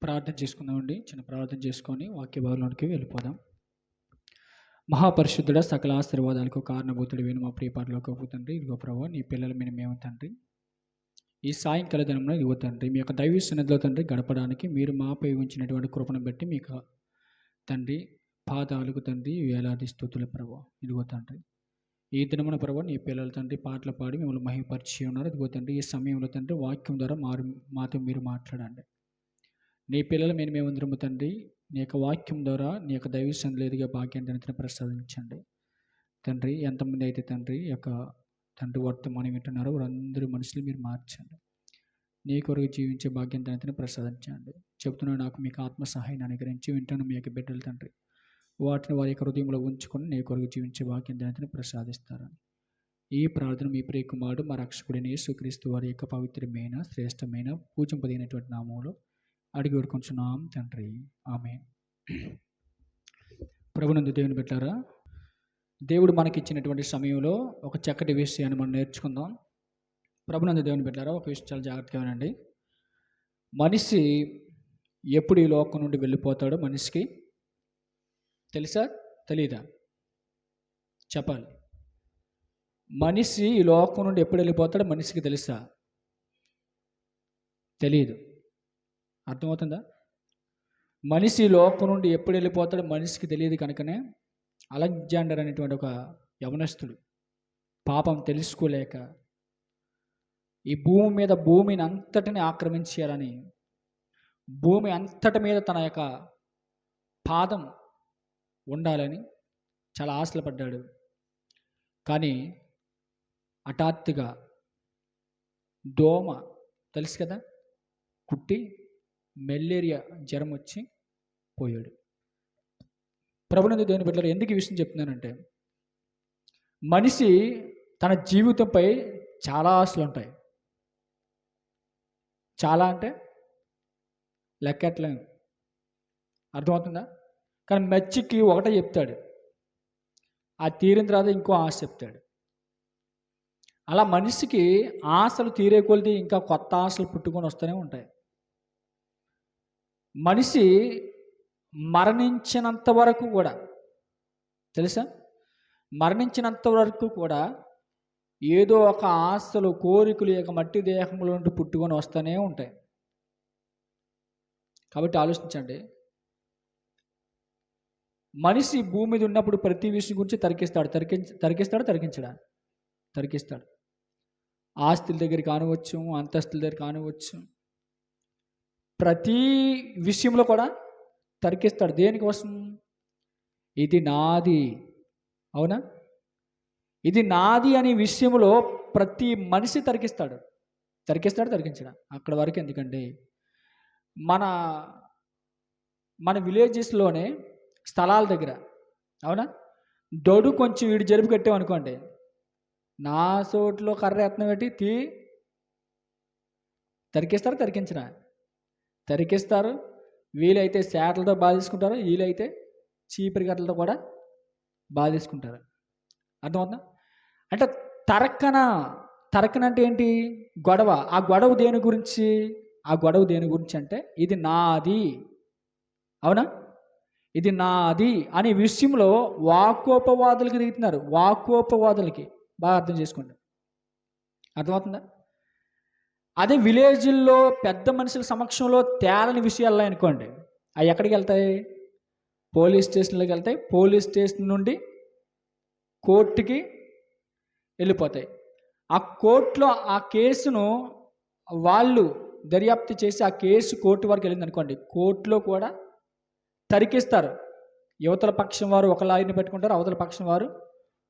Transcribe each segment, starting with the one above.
ప్రార్థన చేసుకుందామండి. చిన్న ప్రార్థన చేసుకొని వాక్య భాగంలోనికి వెళ్ళిపోదాం. మహాపరిశుద్ధుడ సకల ఆశీర్వాదాలకు కారణభూతుడు విను మా ప్రియ పరలోకపు తండ్రి, ఇదిగో ప్రభువా నీ పిల్లలు మేము తండ్రి, ఈ సాయంకాల దినంలో ఇదిగో తండ్రి మీ యొక్క దైవ సన్నిధిలో తండ్రి గడపడానికి మీరు మాపై ఉంచినటువంటి కృపను బట్టి మీకు తండ్రి పాదాలకు తండ్రి వేలాది స్తుతుల ప్రభువా. ఇదిగో తండ్రి ఈ దినమున ప్రభువా నీ పిల్లలు తండ్రి పాటలు పాడి మిమ్మల్ని మహిమపరిచి ఉన్నారు. ఇదిగో తండ్రి ఈ సమయంలో తండ్రి వాక్యం ద్వారా మాతో మీరు మాట్లాడండి. నీ పిల్లలు మేమందరము తండ్రి నీ యొక్క వాక్యం ద్వారా నీ యొక్క దైవ సన్నిధిలో ఎదిగే భాగ్యాన్ని ప్రసాదించండి తండ్రి. ఎంతమంది అయితే తండ్రి యొక్క తండ్రి వర్తమానం వింటున్నారో వారందరూ మనుషులు మీరు మార్చండి. నీ కొరకు జీవించే భాగ్యాన్ని ప్రసాదించండి. చెబుతున్నా నాకు మీకు ఆత్మ సహాయాన్ని అనుగ్రహించి వింటున్న మీ యొక్క బిడ్డలు తండ్రి వాటిని వారి యొక్క హృదయంలో ఉంచుకొని నీ కొరకు జీవించే భాగ్యాన్ని ప్రసాదిస్తారని ఈ ప్రార్థన మీ ప్రియ కుమారుడు మా రక్షకుడైన యేసుక్రీస్తు వారి యొక్క పవిత్రమైన శ్రేష్టమైన పూజింపదగినటువంటి నామంలో అడిగి వేడుకొంచున్నాం తండ్రి, ఆమేన్. ప్రభునందు దేవుని బిడ్డలారా, దేవుడు మనకిచ్చినటువంటి సమయంలో ఒక చక్కటి విషయాన్ని మనం నేర్చుకుందాం. ప్రభునందు దేవుని బిడ్డలారా, ఒక విషయం చాలా జాగ్రత్తగా వినండి. మనిషి ఎప్పుడు ఈ లోకం నుండి వెళ్ళిపోతాడో మనిషికి తెలుసా తెలీదా? చెప్పాలి. మనిషి ఈ లోకం నుండి ఎప్పుడు వెళ్ళిపోతాడో మనిషికి తెలుసా? తెలియదు. అర్థమవుతుందా? మనిషి లోకం నుండి ఎప్పుడు వెళ్ళిపోతాడో మనిషికి తెలియదు. కనుకనే అలెగ్జాండర్ అనేటువంటి ఒక యవనస్తుడు పాపం తెలుసుకోలేక ఈ భూమి మీద భూమిని అంతటిని ఆక్రమించాలని, భూమి అంతటి మీద తన యొక్క పాదం ఉండాలని చాలా ఆశలు పడ్డాడు. కానీ హఠాత్తుగా దోమ తెలుసు కదా కుట్టి మలేరియా జ్వరం వచ్చి పోయాడు. ప్రభునందు దేవుని బిడ్డలారా, ఎందుకు ఈ విషయం చెప్తున్నానంటే మనిషి తన జీవితంపై చాలా ఆశలు ఉంటాయి. చాలా అంటే లెక్కట్లేము. అర్థమవుతుందా? కానీ మెచ్చికి ఒకటే చెప్తాడు, ఆ తీరిన తర్వాత ఇంకో ఆశ చెప్తాడు. అలా మనిషికి ఆశలు తీరే కొలిది ఇంకా కొత్త ఆశలు పుట్టుకొని వస్తూనే ఉంటాయి. మనిషి మరణించినంత వరకు కూడా తెలుసా, మరణించినంత వరకు కూడా ఏదో ఒక ఆశలు కోరికలు యొక్క మట్టి దేహంలో నుండి పుట్టుకొని వస్తూనే ఉంటాయి. కాబట్టి ఆలోచించండి, మనిషి భూమి మీద ఉన్నప్పుడు ప్రతి విషయం గురించి తరికిస్తాడు. ఆస్తుల దగ్గర కానివచ్చు, అంతస్తుల దగ్గర కానివచ్చు, ప్రతి విషయంలో కూడా తరికిస్తాడు. దేనికోసం? ఇది నాది, అవునా? ఇది నాది అనే విషయంలో ప్రతి మనిషి తరికిస్తాడు. తరికించడం అక్కడ వరకు. ఎందుకంటే మన విలేజెస్లోనే స్థలాల దగ్గర, అవునా, దొడు కొంచెం వీడు జరుపు కట్టామనుకోండి, నా చోట్లో కర్ర యత్నం పెట్టి తరికిస్తారు. వీలైతే శాటలతో బాధేసుకుంటారు, వీలైతే చీపిరి గట్లతో కూడా బాధేసుకుంటారు. అర్థమవుతుందా? అంటే తరకన అంటే ఏంటి? గొడవ. ఆ గొడవ దేని గురించి అంటే ఇది నాది, అవునా, ఇది నాది అనే విషయంలో వాకోపవాదులకి దిగుతున్నారు. వాకోపవాదులకి బాగా అర్థం చేసుకోండి. అర్థమవుతుందా? అదే విలేజ్ల్లో పెద్ద మనుషుల సమక్షంలో తేలని విషయాలు అనుకోండి, అవి ఎక్కడికి వెళ్తాయి? పోలీస్ స్టేషన్లోకి వెళ్తాయి. పోలీస్ స్టేషన్ నుండి కోర్టుకి వెళ్ళిపోతాయి. ఆ కోర్టులో ఆ కేసును వాళ్ళు దర్యాప్తు చేసి ఆ కేసు కోర్టు వరకు వెళ్ళింది అనుకోండి, కోర్టులో కూడా తరికిస్తారు. యువతల పక్షం వారు ఒక లాయర్ని పెట్టుకుంటారు, అవతల పక్షం వారు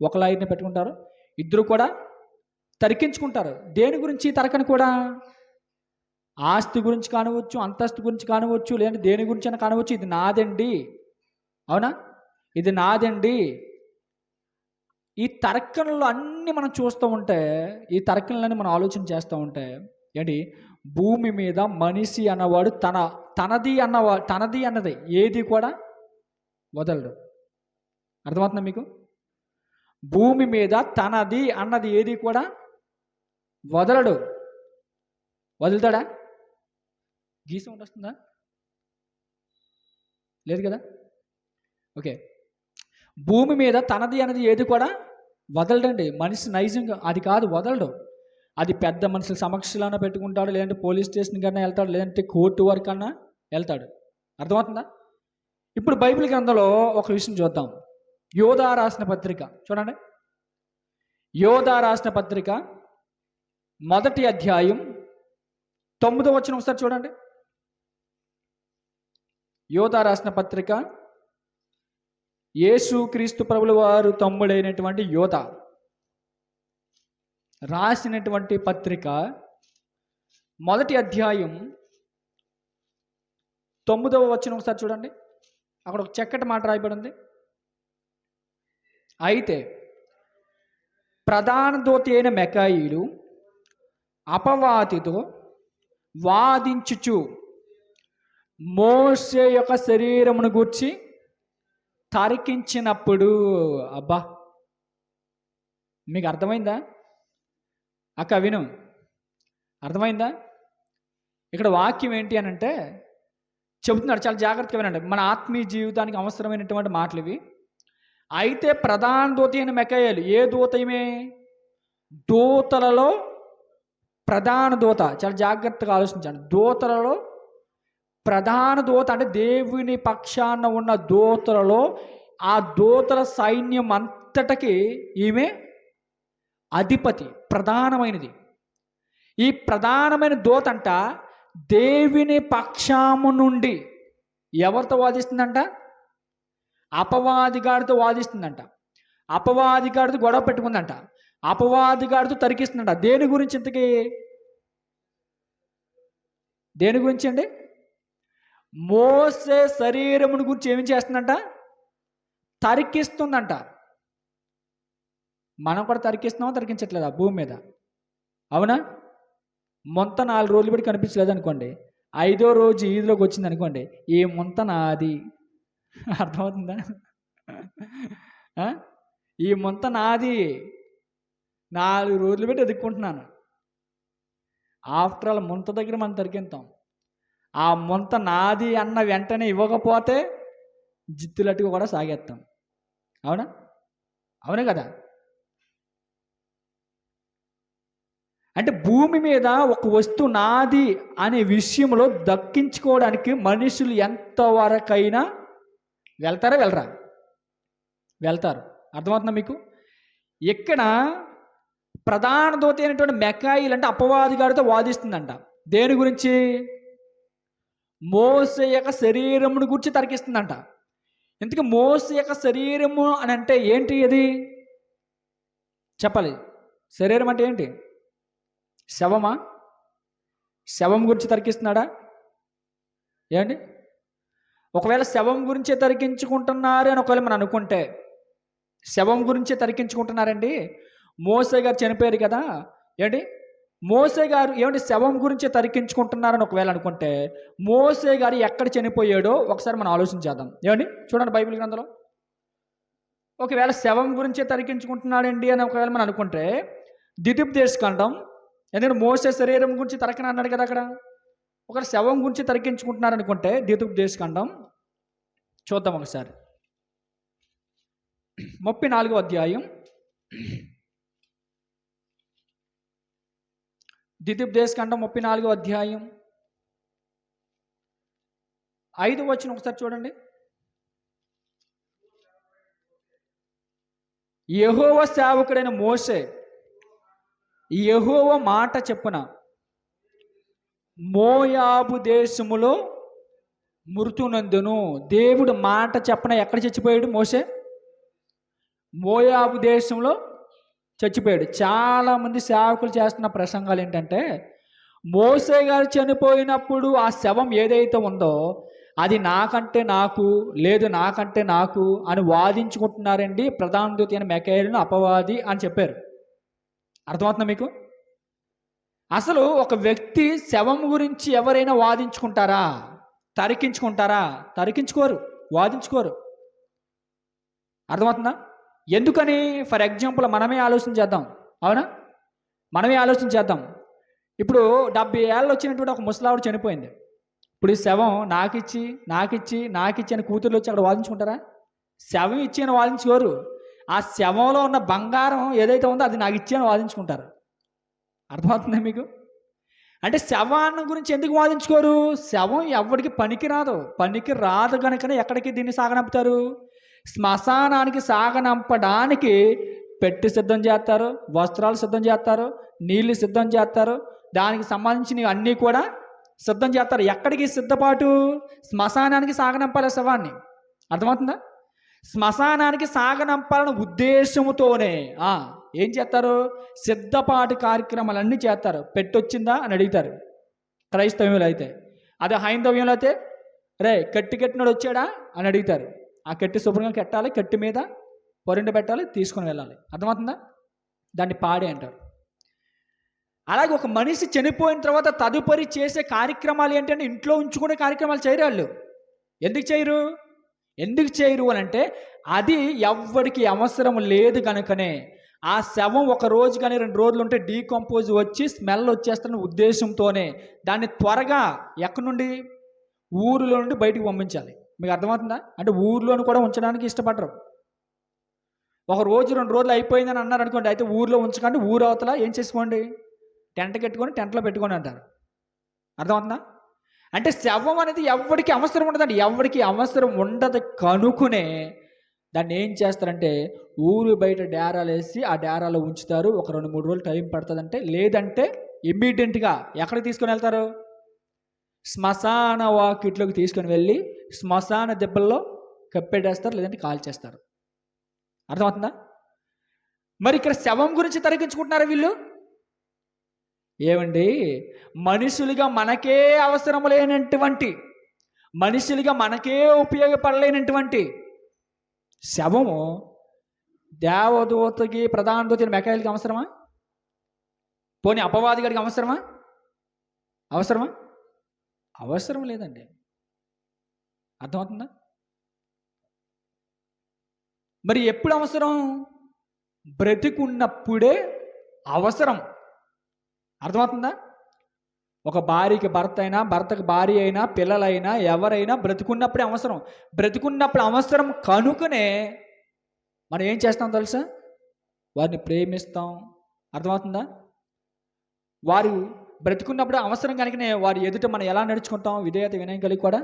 ఒక లాయర్ని పెట్టుకుంటారు. ఇద్దరు కూడా తరికించుకుంటారు. దేని గురించి తరకని కూడా? ఆస్తి గురించి కానివచ్చు, అంతస్తు గురించి కానివచ్చు, లేదంటే దేని గురించి అయినా కానివచ్చు. ఇది నాదండి, అవునా, ఇది నాదండి. ఈ తర్కణలు అన్నీ మనం చూస్తూ ఉంటే, ఈ తర్కణలన్నీ మనం ఆలోచన చేస్తూ ఉంటే ఏంటి, భూమి మీద మనిషి అన్నవాడు తనది అన్నది ఏది కూడా వదలడు. అర్థమవుతుందా మీకు? భూమి మీద తనది అన్నది ఏది కూడా వదలడు. వదులుతాడా? గీసం వస్తుందా? లేదు కదా. ఓకే, భూమి మీద తనది అనేది ఏది కూడా వదలడండి. మనిషి నైజంగా అది కాదు, వదలడు. అది పెద్ద మనుషుల సమక్షంలోనే పెట్టుకుంటాడు, లేదంటే పోలీస్ స్టేషన్ కన్నా వెళ్తాడు, లేదంటే కోర్టు వరకు అన్నా వెళ్తాడు. అర్థమవుతుందా? ఇప్పుడు బైబిల్ గ్రంథంలో ఒక విషయం చూద్దాం. యోధా రాసిన పత్రిక చూడండి. యోధా రాసిన పత్రిక 1వ అధ్యాయం 9వ వచనం ఒకసారి చూడండి. యోధా రాసిన పత్రిక, యేసు క్రీస్తు ప్రభుల వారు తమ్ముడైనటువంటి యోధ రాసినటువంటి పత్రిక 1వ అధ్యాయం 9వ వచనం ఒకసారి చూడండి. అక్కడ ఒక చక్కటి మాట రాయబడి ఉంది. అయితే ప్రధాన దూత అయిన మెకాయిలు అపవాదితో వాదించుచు మోషే యొక్క శరీరమును గూర్చి తరికించినప్పుడు, అబ్బా మీకు అర్థమైందా అక్క? విను, అర్థమైందా? ఇక్కడ వాక్యం ఏంటి అని అంటే చెబుతున్నాడు, చాలా జాగ్రత్తగా వినండి. మన ఆత్మీయ జీవితానికి అవసరమైనటువంటి మాటలు ఇవి. అయితే ప్రధాన దూత అయిన మెకాయేలు, ఏ దూతమే? దూతలలో ప్రధాన దూత. చాలా జాగ్రత్తగా ఆలోచించండి. దూతలలో ప్రధాన దూత అంటే దేవుని పక్షాన ఉన్న దూతలలో ఆ దూతల సైన్యం అంతటికి ఈమె అధిపతి, ప్రధానమైనది. ఈ ప్రధానమైన దూత అంట దేవుని పక్షాము నుండి ఎవరితో వాదిస్తుందంట? అపవాదిగాడితో వాదిస్తుందంట. అపవాదిగాడితో గొడవ పెట్టుకుందంట. అపవాదిగాడితో తరికిస్తుందంట. దేని గురించి ఇంతకీ? దేని గురించి అండి? మోసే శరీరమును గురించి ఏమి చేస్తుందంట? తరికిస్తుందంట. మనం కూడా తరికిస్తున్నామా, తరికించట్లేదా భూమి మీద? అవునా? ముంత 4 రోజులు బట్టి కనిపించలేదు అనుకోండి, 5వ రోజు ఈదులోకి వచ్చింది అనుకోండి, ఈ ముంత నాది. అర్థమవుతుందా? ఈ ముంత నాది, 4 రోజులు పెట్టి ఎదుక్కుంటున్నాను. ఆఫ్టర్ ఆల్ ముంత దగ్గర మనం తరికింతాం. ఆ ముంత నాది అన్న వెంటనే ఇవ్వకపోతే జిత్తులట్టుగా కూడా సాగేస్తాం. అవునా? అవునే కదా. అంటే భూమి మీద ఒక వస్తువు నాది అనే విషయంలో దక్కించుకోవడానికి మనుషులు ఎంతవరకైనా వెళ్తారా, వెళ్ళరా? వెళ్తారు. అర్థమవుతుందా మీకు? ఇక్కడ ప్రధాన దూత అయినటువంటి మెకాయిల్ అంటే అపవాదిగాడితో వాదిస్తుందంట. దేని గురించి? మోసే యొక్క శరీరమును గురించి తరికిస్తుందంట. ఇంతకీ మోసే యొక్క శరీరము అని అంటే ఏంటి? అది చెప్పాలి. శరీరం అంటే ఏంటి? శవమా? శవం గురించి తరికిస్తున్నాడా? ఏంటి? ఒకవేళ శవం గురించే తరికించుకుంటున్నారు అని ఒకవేళ మనం అనుకుంటే, శవం గురించే తరికించుకుంటున్నారండి, మోసే గారు చనిపోయారు కదా, ఏంటి మోసే గారు ఏమంటే శవం గురించే తరికించుకుంటున్నారని ఒకవేళ అనుకుంటే, మోసే గారు ఎక్కడ చనిపోయాడో ఒకసారి మనం ఆలోచించేద్దాం. ఏమండి? చూడండి బైబిల్ గ్రంథంలో. ఒకవేళ శవం గురించే తరికించుకుంటున్నాడండి అని ఒకవేళ మనం అనుకుంటే, ద్వితీయోపదేశకాండం, ఎందుకంటే మోసే శరీరం గురించి తరకని అన్నాడు కదా అక్కడ. ఒకవేళ శవం గురించి తరికించుకుంటున్నారనుకుంటే ద్వితీయోపదేశకాండం చూద్దాం ఒకసారి. 34వ అధ్యాయం, ద్వితీయోపదేశకాండం 34వ అధ్యాయం 5వ వచనం ఒకసారి చూడండి. యెహోవా సేవకుడైన మోసే యెహోవా మాట చెప్పున మోయాబు దేశములో మృతునందును. దేవుడు మాట చెప్పన ఎక్కడ చచ్చిపోయాడు మోసే? మోయాబు దేశంలో చచ్చిపోయాడు. చాలామంది సేవకులు చేస్తున్న ప్రసంగాలు ఏంటంటే, మోసే గారు చనిపోయినప్పుడు ఆ శవం ఏదైతే ఉందో అది నాకంటే నాకు, లేదు నాకంటే నాకు అని వాదించుకుంటున్నారండి ప్రధాన దూత అయిన మెకాయేలును అపవాది అని చెప్పారు. అర్థమవుతుందా మీకు? అసలు ఒక వ్యక్తి శవం గురించి ఎవరైనా వాదించుకుంటారా? తరికించుకుంటారా? తరికించుకోరు, వాదించుకోరు. అర్థమవుతుందా? ఎందుకని? ఫర్ ఎగ్జాంపుల్ మనమే ఆలోచన చేద్దాం. అవునా? మనమే ఆలోచన చేద్దాం. ఇప్పుడు 70 ఏళ్ళు వచ్చినటువంటి ఒక ముసలావిడ చనిపోయింది. ఇప్పుడు ఈ శవం నాకిచ్చి నాకిచ్చి నాకిచ్చి అని కూతుర్లు వచ్చి అక్కడ వాదించుకుంటారా? శవం ఇచ్చి అని వాదించుకోరు. ఆ శవంలో ఉన్న బంగారం ఏదైతే ఉందో అది నాకు ఇచ్చి అని వాదించుకుంటారు. అర్థమవుతుందా మీకు? అంటే శవాన్ని గురించి ఎందుకు వాదించుకోరు? శవం ఎవరికి పనికి రాదు కనుకనే ఎక్కడికి దీన్ని సాగనంపుతారు? శ్మశానానికి సాగనంపడానికి పెట్టి సిద్ధం చేస్తారు, వస్త్రాలు సిద్ధం చేస్తారు, నీళ్లు సిద్ధం చేస్తారు, దానికి సంబంధించినవి అన్నీ కూడా సిద్ధం చేస్తారు. ఎక్కడికి సిద్ధపాటు? శ్మశానానికి సాగనంపాలి శవాన్ని. అర్థమవుతుందా? శ్మశానానికి సాగనంపాలన్న ఉద్దేశంతోనే ఏం చేస్తారు? సిద్ధపాటు కార్యక్రమాలన్నీ చేస్తారు. పెట్టొచ్చిందా అని అడుగుతారు క్రైస్తవ్యంలో అయితే. అదే హైందవ్యంలో అయితే రే కట్టినోడు వచ్చాడా అని అడుగుతారు. ఆ కట్టి శుభ్రంగా కట్టాలి, కట్టి మీద పొరిండి పెట్టాలి, తీసుకొని వెళ్ళాలి. అర్థమవుతుందా? దాన్ని పాడే అంటారు. అలాగే ఒక మనిషి చనిపోయిన తర్వాత తదుపరి చేసే కార్యక్రమాలు ఏంటంటే ఇంట్లో ఉంచుకునే కార్యక్రమాలు చేయరు వాళ్ళు. ఎందుకు చేయరు అని అంటే అది ఎవ్వడికి అవసరం లేదు కనుకనే. ఆ శవం ఒక రోజు కానీ 2 రోజులు ఉంటే డీకంపోజ్ వచ్చి స్మెల్ వచ్చేస్తున్న ఉద్దేశంతోనే దాన్ని త్వరగా ఎక్కడి నుండి, ఊరిలో నుండి బయటికి పంపించాలి. మీకు అర్థమవుతుందా? అంటే ఊరిలోని కూడా ఉంచడానికి ఇష్టపడరు. ఒక రోజు 2 రోజులు అయిపోయిందని అన్నారు అనుకోండి, అయితే ఊరిలో ఉంచకండి, ఊరు అవతల ఏం చేసుకోండి, టెంట్ కట్టుకొని టెంట్లో పెట్టుకొని అంటారు. అర్థమవుతుందా? అంటే శవం అనేది ఎవరికి అవసరం ఉండదండి. ఎవరికి అవసరం ఉండదు కనుకునే దాన్ని ఏం చేస్తారంటే ఊరు బయట డేరాలు వేసి ఆ డేరాలో ఉంచుతారు. ఒక 2-3 రోజులు టైం పడుతుందంటే, లేదంటే ఇమ్మీడియట్గా ఎక్కడికి తీసుకొని వెళ్తారు? శ్మశాన వాకిట్లోకి తీసుకొని వెళ్ళి శ్మశాన దెబ్బల్లో కప్పెట్టేస్తారు, లేదంటే కాల్చేస్తారు. అర్థమవుతుందా? మరి ఇక్కడ శవం గురించి తరగించుకుంటున్నారు వీళ్ళు. ఏమండి, మనుషులుగా మనకే అవసరం లేనటువంటి, మనుషులుగా మనకే ఉపయోగపడలేనటువంటి శవము దేవదూతకి, ప్రధాన దూతకి, మెకాయిలకి అవసరమా? పోనీ అపవాది గారికి అవసరమా? అవసరం లేదండి. అర్థమవుతుందా? మరి ఎప్పుడు అవసరం? బ్రతికున్నప్పుడే అవసరం. అర్థమవుతుందా? ఒక భార్యకి భర్త అయినా, భర్తకు భార్య అయినా, పిల్లలైనా, ఎవరైనా బ్రతికున్నప్పుడే అవసరం. బ్రతికున్నప్పుడు అవసరం కనుకనే మనం ఏం చేస్తాం తెలుసా? వారిని ప్రేమిస్తాం. అర్థమవుతుందా? వారు బ్రతికున్నప్పుడు అవసరం కనుకనే వారి ఎదుట మనం ఎలా నడుచుకుంటాం? విధేయత, వినయం కలిగి కూడా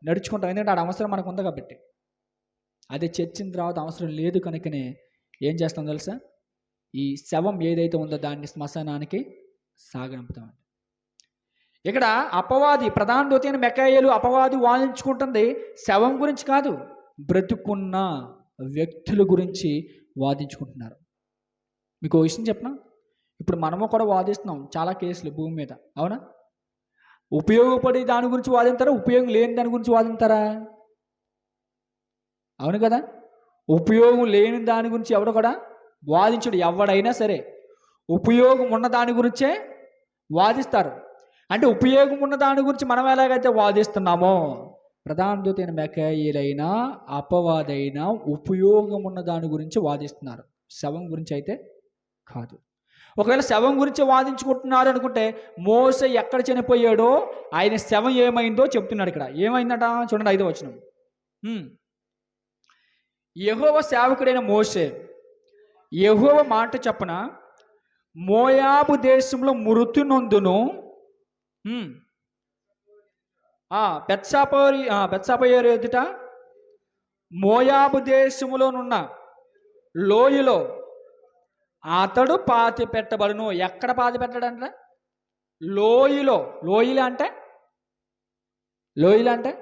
నడుచుకుంటాం. ఎందుకంటే ఆ అవసరం మనకు ఉంది కాబట్టి. అదే చర్చిన తర్వాత అవసరం లేదు కనుకనే ఏం చేస్తాం తెలుసా? ఈ శవం ఏదైతే ఉందో దాన్ని శ్మశానానికి సాగనంపుతాం. ఇక్కడ అపవాది, ప్రధాన దూత అయిన మెకాయేలు అపవాది వాదించుకుంటుంది శవం గురించి కాదు, బ్రతుకున్న వ్యక్తుల గురించి వాదించుకుంటున్నారు. మీకు ఓ విషయం చెప్పనా? ఇప్పుడు మనము కూడా వాదిస్తున్నాం చాలా కేసులు భూమి మీద, అవునా? ఉపయోగపడే దాని గురించి వాదింతారా? ఉపయోగం లేని దాని గురించి వాదింతారా? అవును కదా? ఉపయోగం లేని దాని గురించి ఎవడు కూడా వాదించడు. ఎవడైనా సరే ఉపయోగం ఉన్న దాని గురించే వాదిస్తారు. అంటే ఉపయోగం ఉన్న దాని గురించి మనం ఎలాగైతే వాదిస్తున్నామో, ప్రధాన దూత అయిన మెకాయేలైనా అపవాదైనా ఉపయోగం ఉన్న దాని గురించి వాదిస్తున్నారు, శవం గురించి అయితే కాదు. ఒకవేళ శవం గురించి వాదించుకుంటున్నారు అనుకుంటే మోసే ఎక్కడ చనిపోయాడో ఆయన శవం ఏమైందో చెప్తున్నాడు. ఇక్కడ ఏమైందట చూడండి, 5వ వచనం. యెహోవా సేవకుడైన మోసే యెహోవా మాట చొప్పున మోయాబు దేశంలో మృతి నొందును బెత్షెబోరు ఎదుట మోయాబు దేశములోనున్న లోయలో అతడు పాతి పెట్టబడును. ఎక్కడ పాతి పెట్టాడంట? లోయలో. లోయలు అంటే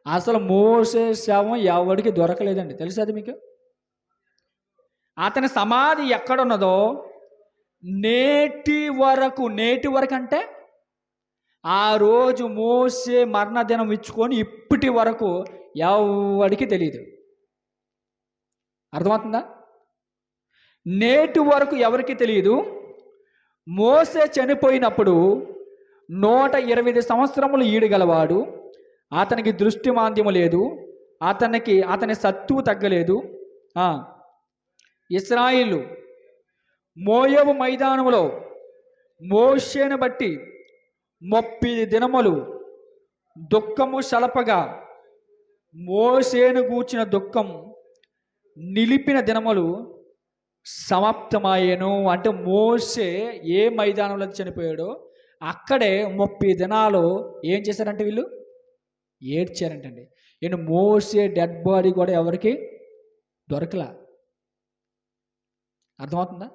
అసలు మోసే శవం ఎవరికి దొరకలేదండి, తెలుసు అది మీకు? అతని సమాధి ఎక్కడున్నదో నేటి వరకు అంటే ఆ రోజు మోసే మరణదినం ఇచ్చుకొని ఇప్పటి వరకు ఎవరికి తెలియదు. అర్థమవుతుందా? నేటి వరకు ఎవరికి తెలియదు. మోసే చనిపోయినప్పుడు 120 సంవత్సరములు ఈడగలవాడు, అతనికి దృష్టి మాంద్యము లేదు, అతని సత్తువు తగ్గలేదు. ఇశ్రాయేలు మోయాబు మైదానములో మోషేను బట్టి 30 దినములు దుఃఖము సలపగా మోషేను గూర్చిన దుఃఖం నిలిపిన దినములు సమాప్తమయ్యను. అంటే మోషే ఏ మైదానంలో చనిపోయాడో అక్కడే 30 దినాలు ఏం చేశారంటే వీళ్ళు ఏడ్చారంటండి. ఈయన మోసే డెడ్ బాడీ కూడా ఎవరికి దొరకలా. అర్థమవుతుందా?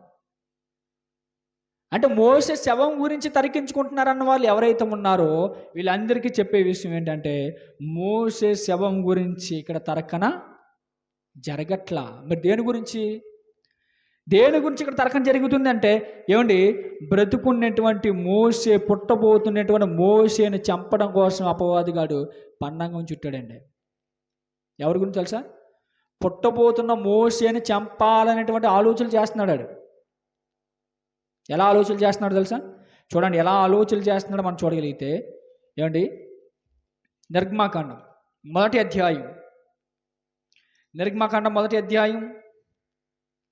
అంటే మోసే శవం గురించి తరికించుకుంటున్నారన్న వాళ్ళు ఎవరైతే ఉన్నారో వీళ్ళందరికీ చెప్పే విషయం ఏంటంటే మోసే శవం గురించి ఇక్కడ తరకన జరగట్లా. మరి దేని గురించి ఇక్కడ తర్కం జరుగుతుందంటే ఏమండి, బ్రతుకున్నటువంటి మోసే, పుట్టబోతున్నటువంటి మోసేని చంపడం కోసం అపవాదిగాడు పన్నాగం చుట్టాడండి. ఎవరి గురించి తెలుసా? పుట్టబోతున్న మోసేని చంపాలనేటువంటి ఆలోచనలు చేస్తున్నాడు. ఎలా ఆలోచనలు చేస్తున్నాడు తెలుసా? చూడండి ఎలా ఆలోచనలు చేస్తున్నాడో మనం చూడగలిగితే. ఏమండి, నిర్గమాకాండం 1వ అధ్యాయం, నిర్గమాకాండం 1వ అధ్యాయం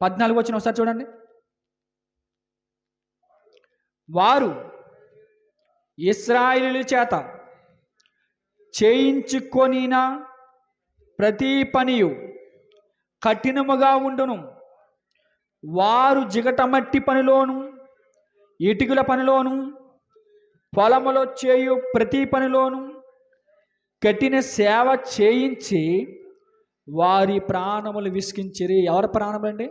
14 వచ్చిన ఒకసారి చూడండి. వారు ఇశ్రాయేలీయుల చేత చేయించుకొనిన ప్రతి పనియు కఠినముగా ఉండును. వారు జిగటమట్టి పనిలోను, ఇటుకల పనిలోను, పొలములో చేయు ప్రతి పనిలోను కఠిన సేవ చేయించి వారి ప్రాణములు విసికించిరి. ఎవరి ప్రాణములండి?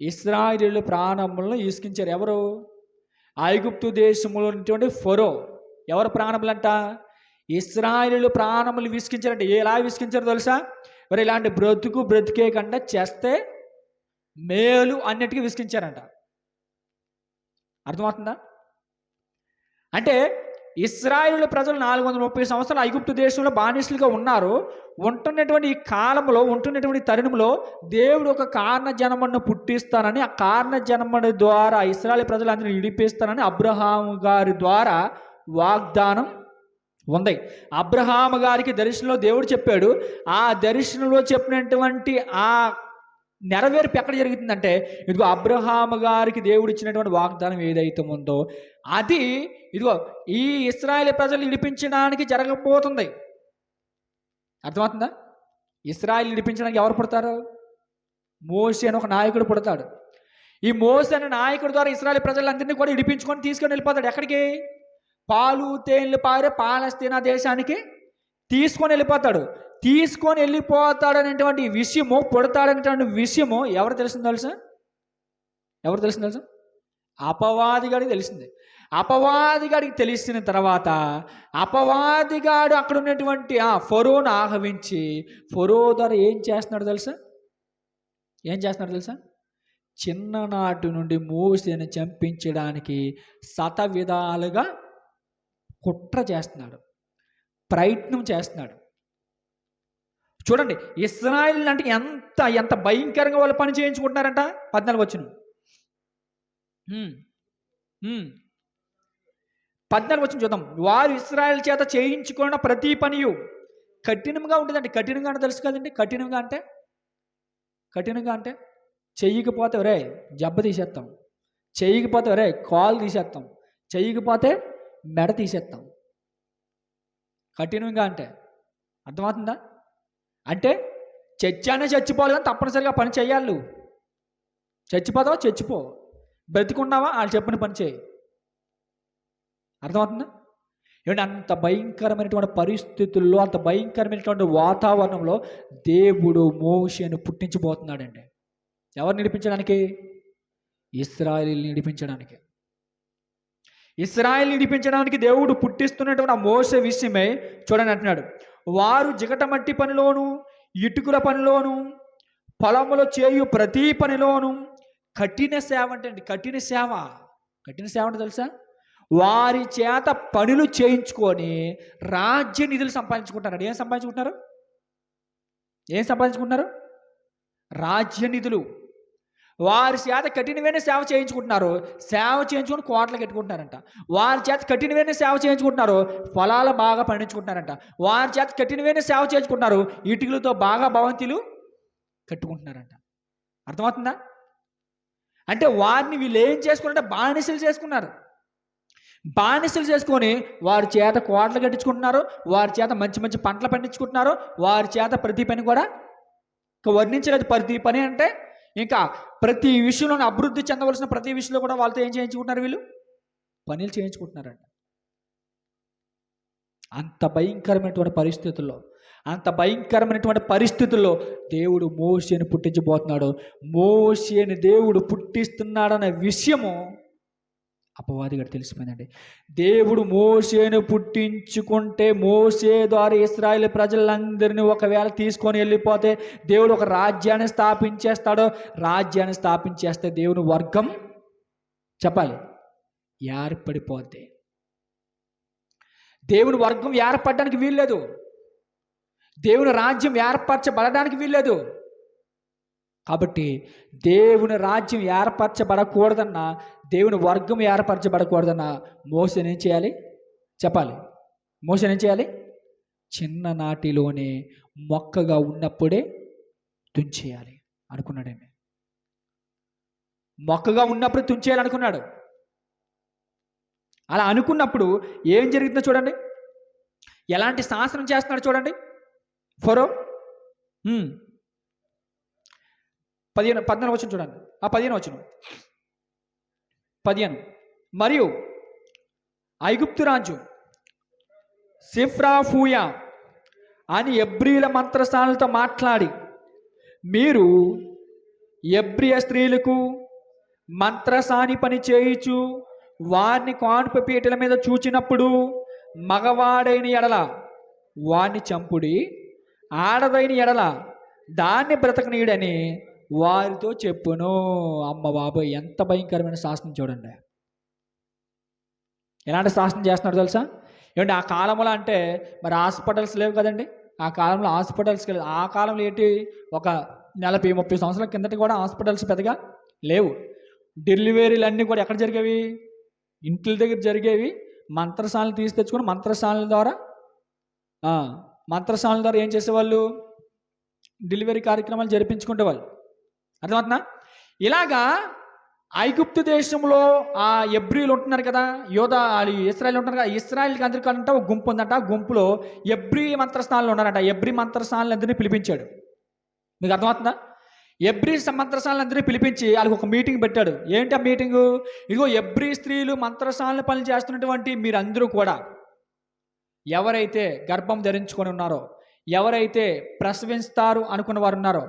ఇశ్రాయేలీయుల ప్రాణములను విసికించారు. ఎవరు? ఐగుప్తు దేశంలో ఉన్నటువంటి ఫరో. ఎవరి ప్రాణములంట? ఇశ్రాయేలీయుల ప్రాణములు విసికించారంటే ఎలా విసికించారో తెలుసా? మరి ఇలాంటి బ్రతుకే కంటే చేస్తే మేలు అన్నిటికీ విసికించారంట. అర్థమవుతుందా? అంటే ఇశ్రాయేలు ప్రజలు 430 సంవత్సరాలు ఐగుప్తు దేశంలో బానిసలుగా ఉన్నారు. ఉంటున్నటువంటి ఈ కాలంలో, ఉంటున్నటువంటి తరుణంలో దేవుడు ఒక కారణ జనమును పుట్టిస్తానని, ఆ కారణ జనముడి ద్వారా ఇశ్రాయేలు ప్రజలందరినీ విడిపిస్తానని అబ్రహాము గారి ద్వారా వాగ్దానం ఉంది. అబ్రహాము గారికి దర్శనంలో దేవుడు చెప్పాడు. ఆ దర్శనంలో చెప్పినటువంటి ఆ నెరవేర్పు ఎక్కడ జరుగుతుందంటే ఇదిగో అబ్రహాము గారికి దేవుడు ఇచ్చినటువంటి వాగ్దానం ఏదైతే ఉందో అది ఇదిగో ఈ ఇశ్రాయేలు ప్రజలు విడిపించడానికి జరగబోతుంది. అర్థమవుతుందా? ఇశ్రాయేలు విడిపించడానికి ఎవరు పుడతారు? మోషే అని ఒక నాయకుడు పుడతాడు. ఈ మోషే అనే నాయకుడి ద్వారా ఇశ్రాయేలు ప్రజలందరినీ కూడా విడిపించుకొని తీసుకొని వెళ్ళిపోతాడు. ఎక్కడికి? పాలు తేనెలు పారే పాలస్తీనా దేశానికి తీసుకొని వెళ్ళిపోతాడు. తీసుకొని వెళ్ళిపోతాడనేటువంటి విషయము, పుడతాడనేటువంటి విషయము ఎవరు తెలిసింది తెలుసా? అపవాదిగాడికి తెలిసింది. అపవాదిగాడికి తెలిసిన తర్వాత అపవాదిగాడు అక్కడ ఉన్నటువంటి ఫరోను ఆహ్వానించి ఫరో ద్వారా ఏం చేస్తున్నాడు తెలుసా? చిన్ననాటి నుండి మోసేని చంపించడానికి శతవిధాలుగా కుట్ర చేస్తున్నాడు, ప్రయత్నం చేస్తున్నాడు. చూడండి ఇశ్రాయేలు అంటే ఎంత భయంకరంగా వాళ్ళు పని చేయించుకుంటున్నారంట. 14 వచనం 14 వచనం చూద్దాం. వారు ఇశ్రాయేలు చేత చేయించుకున్న ప్రతి పనియు కఠినంగా ఉంటుందండి. కఠినంగా అంటే తెలుసు కదండి. కఠినంగా అంటే చెయ్యకపోతే రే జబ్బ తీసేస్తాం, చెయ్యకపోతే రే కాలు తీసేస్తాం, చెయ్యకపోతే మెడ తీసేస్తాం. కఠినంగా అంటే అర్థమవుతుందా? అంటే చచ్చిపోవాలి కానీ తప్పనిసరిగా పని చేయాలి. చచ్చిపోతావా చచ్చిపో, బ్రతికున్నావా వాళ్ళు చెప్పిన పని చేయి. అర్థమవుతుందా? ఏమంటే అంత భయంకరమైనటువంటి పరిస్థితుల్లో, అంత భయంకరమైనటువంటి వాతావరణంలో దేవుడు మోషేను పుట్టించబోతున్నాడండి. ఎవరు నడిపించడానికి? ఇశ్రాయేలుని నడిపించడానికి. ఇశ్రాయేలుని నడిపించడానికి దేవుడు పుట్టిస్తున్నటువంటి ఆ మోషే విషయమే చూడండి అంటున్నాడు. వారు జిగటమట్టి పనిలోను, ఇటుకుల పనిలోను, పొలములో చేయు ప్రతి పనిలోను కఠిన సేవ అంటే కఠిన సేవ అంటే తెలుసా? వారి చేత పనులు చేయించుకొని రాజ్య నిధులు సంపాదించుకుంటారు. ఏం సంపాదించుకుంటున్నారు? రాజ్య నిధులు. వారి చేత కఠినమైన సేవ చేయించుకుంటున్నారు. సేవ చేయించుకొని కోటలు కట్టుకుంటున్నారంట. వారి చేత కఠినమైన సేవ చేయించుకుంటున్నారు. పొలాలు బాగా పండించుకుంటున్నారంట. వారి చేత కఠినమైన సేవ చేయించుకుంటున్నారు. ఇటుకలతో బాగా భవంతులు కట్టుకుంటున్నారంట. అర్థమవుతుందా? అంటే వారిని వీళ్ళు ఏం చేసుకున్నారంటే బానిసలు చేసుకున్నారు. బానిసలు చేసుకొని వారి చేత కోటలు కట్టించుకుంటున్నారు, వారి చేత మంచి మంచి పంటలు పండించుకుంటున్నారు, వారి చేత ప్రతి పని కూడా ఇంకా వర్ణించలేదు. ప్రతి పని అంటే ఇంకా ప్రతి విషయంలోనే అభివృద్ధి చెందవలసిన ప్రతి విషయంలో కూడా వాళ్ళతో ఏం చేయించుకుంటున్నారు, వీళ్ళు పనులు చేయించుకుంటున్నారండి. అంత భయంకరమైనటువంటి పరిస్థితుల్లో దేవుడు మోషేని పుట్టించబోతున్నాడు. మోషేని దేవుడు పుట్టిస్తున్నాడనే విషయము అపవాదిగా తెలిసిపోయిందండి. దేవుడు మోషేను పుట్టించుకుంటే మోషే ద్వారా ఇశ్రాయేలు ప్రజలందరినీ ఒకవేళ తీసుకొని వెళ్ళిపోతే దేవుడు ఒక రాజ్యాన్ని స్థాపించేస్తాడో, రాజ్యాన్ని స్థాపించేస్తే దేవుని వర్గం చెప్పాలి ఏర్పడిపోద్ది. దేవుని వర్గం ఏర్పడడానికి వీల్లేదు, దేవుని రాజ్యం ఏర్పరచబడడానికి వీల్లేదు. కాబట్టి దేవుని రాజ్యం ఏర్పరచబడకూడదన్నా, దేవుని వర్గం ఏర్పరచబడకూడదన్నా మోషేని ఏం చేయాలి చెప్పాలి? మోషేని ఏం చేయాలి? చిన్ననాటిలోనే మొక్కగా ఉన్నప్పుడే తుంచేయాలి అనుకున్నాడండి. మొక్కగా ఉన్నప్పుడు తుంచేయాలనుకున్నాడు. అలా అనుకున్నప్పుడు ఏం జరుగుతుందో చూడండి, ఎలాంటి శాసనం చేస్తున్నాడు చూడండి. ఫరో 14 వచనం చూడండి. 15 వచనం 15. మరియు ఐగుప్తు రాజు సిఫ్రాఫూయా అని ఎబ్రీల మంత్రస్థానాలతో మాట్లాడి, మీరు ఎబ్రియ స్త్రీలకు మంత్రసాని పని చేయుచు వారిని కానుప పీటల మీద చూచినప్పుడు మగవాడైన ఎడల వాణ్ణి చంపుడి, ఆడదైన ఎడల దాన్ని బ్రతకనీయుడని వారితో చెప్పును. అమ్మ బాబోయ్, ఎంత భయంకరమైన శాసనం చూడండి. ఎలాంటి శాసనం చేస్తున్నాడు తెలుసా? ఏమంటే ఆ కాలంలో అంటే మరి హాస్పిటల్స్ లేవు కదండి. ఆ కాలంలో హాస్పిటల్స్కి లేదు. ఆ కాలంలో ఏంటి, ఒక 40-30 సంవత్సరాల కిందటి కూడా హాస్పిటల్స్ పెద్దగా లేవు. డెలివరీలు అన్నీ కూడా ఎక్కడ జరిగేవి? ఇంట్ల దగ్గర జరిగేవి. మంత్రసాలను తీసి తెచ్చుకొని మంత్రసాల ద్వారా ఏం చేసేవాళ్ళు? డెలివరీ కార్యక్రమాలు జరిపించుకునే వాళ్ళు. అర్థమవుతుందా? ఇలాగా ఐగుప్తు దేశంలో ఆ ఎబ్రీలు ఉంటున్నారు కదా, యోధా ఇశ్రాయేల్ ఉంటున్నారు కదా, ఇశ్రాయేల్కి అందరికంటే ఒక గుంపు ఉందంట. ఆ గుంపులో ఎబ్రీ మంత్రస్థానాలు ఉన్నారంట. ఎబ్రీ మంత్రస్థానాలు అందరినీ పిలిపించాడు. మీకు అర్థమవుతుందా? ఎబ్రీ మంత్రస్థానాలందరినీ పిలిపించి వాళ్ళకి ఒక మీటింగ్ పెట్టాడు. ఏంటి ఆ మీటింగు? ఇదిగో ఎబ్రీ స్త్రీలు మంత్రస్థానాల పనులు చేస్తున్నటువంటి మీరందరూ కూడా, ఎవరైతే గర్భం ధరించుకొని ఉన్నారో, ఎవరైతే ప్రసవిస్తారు అనుకున్న వారు ఉన్నారో,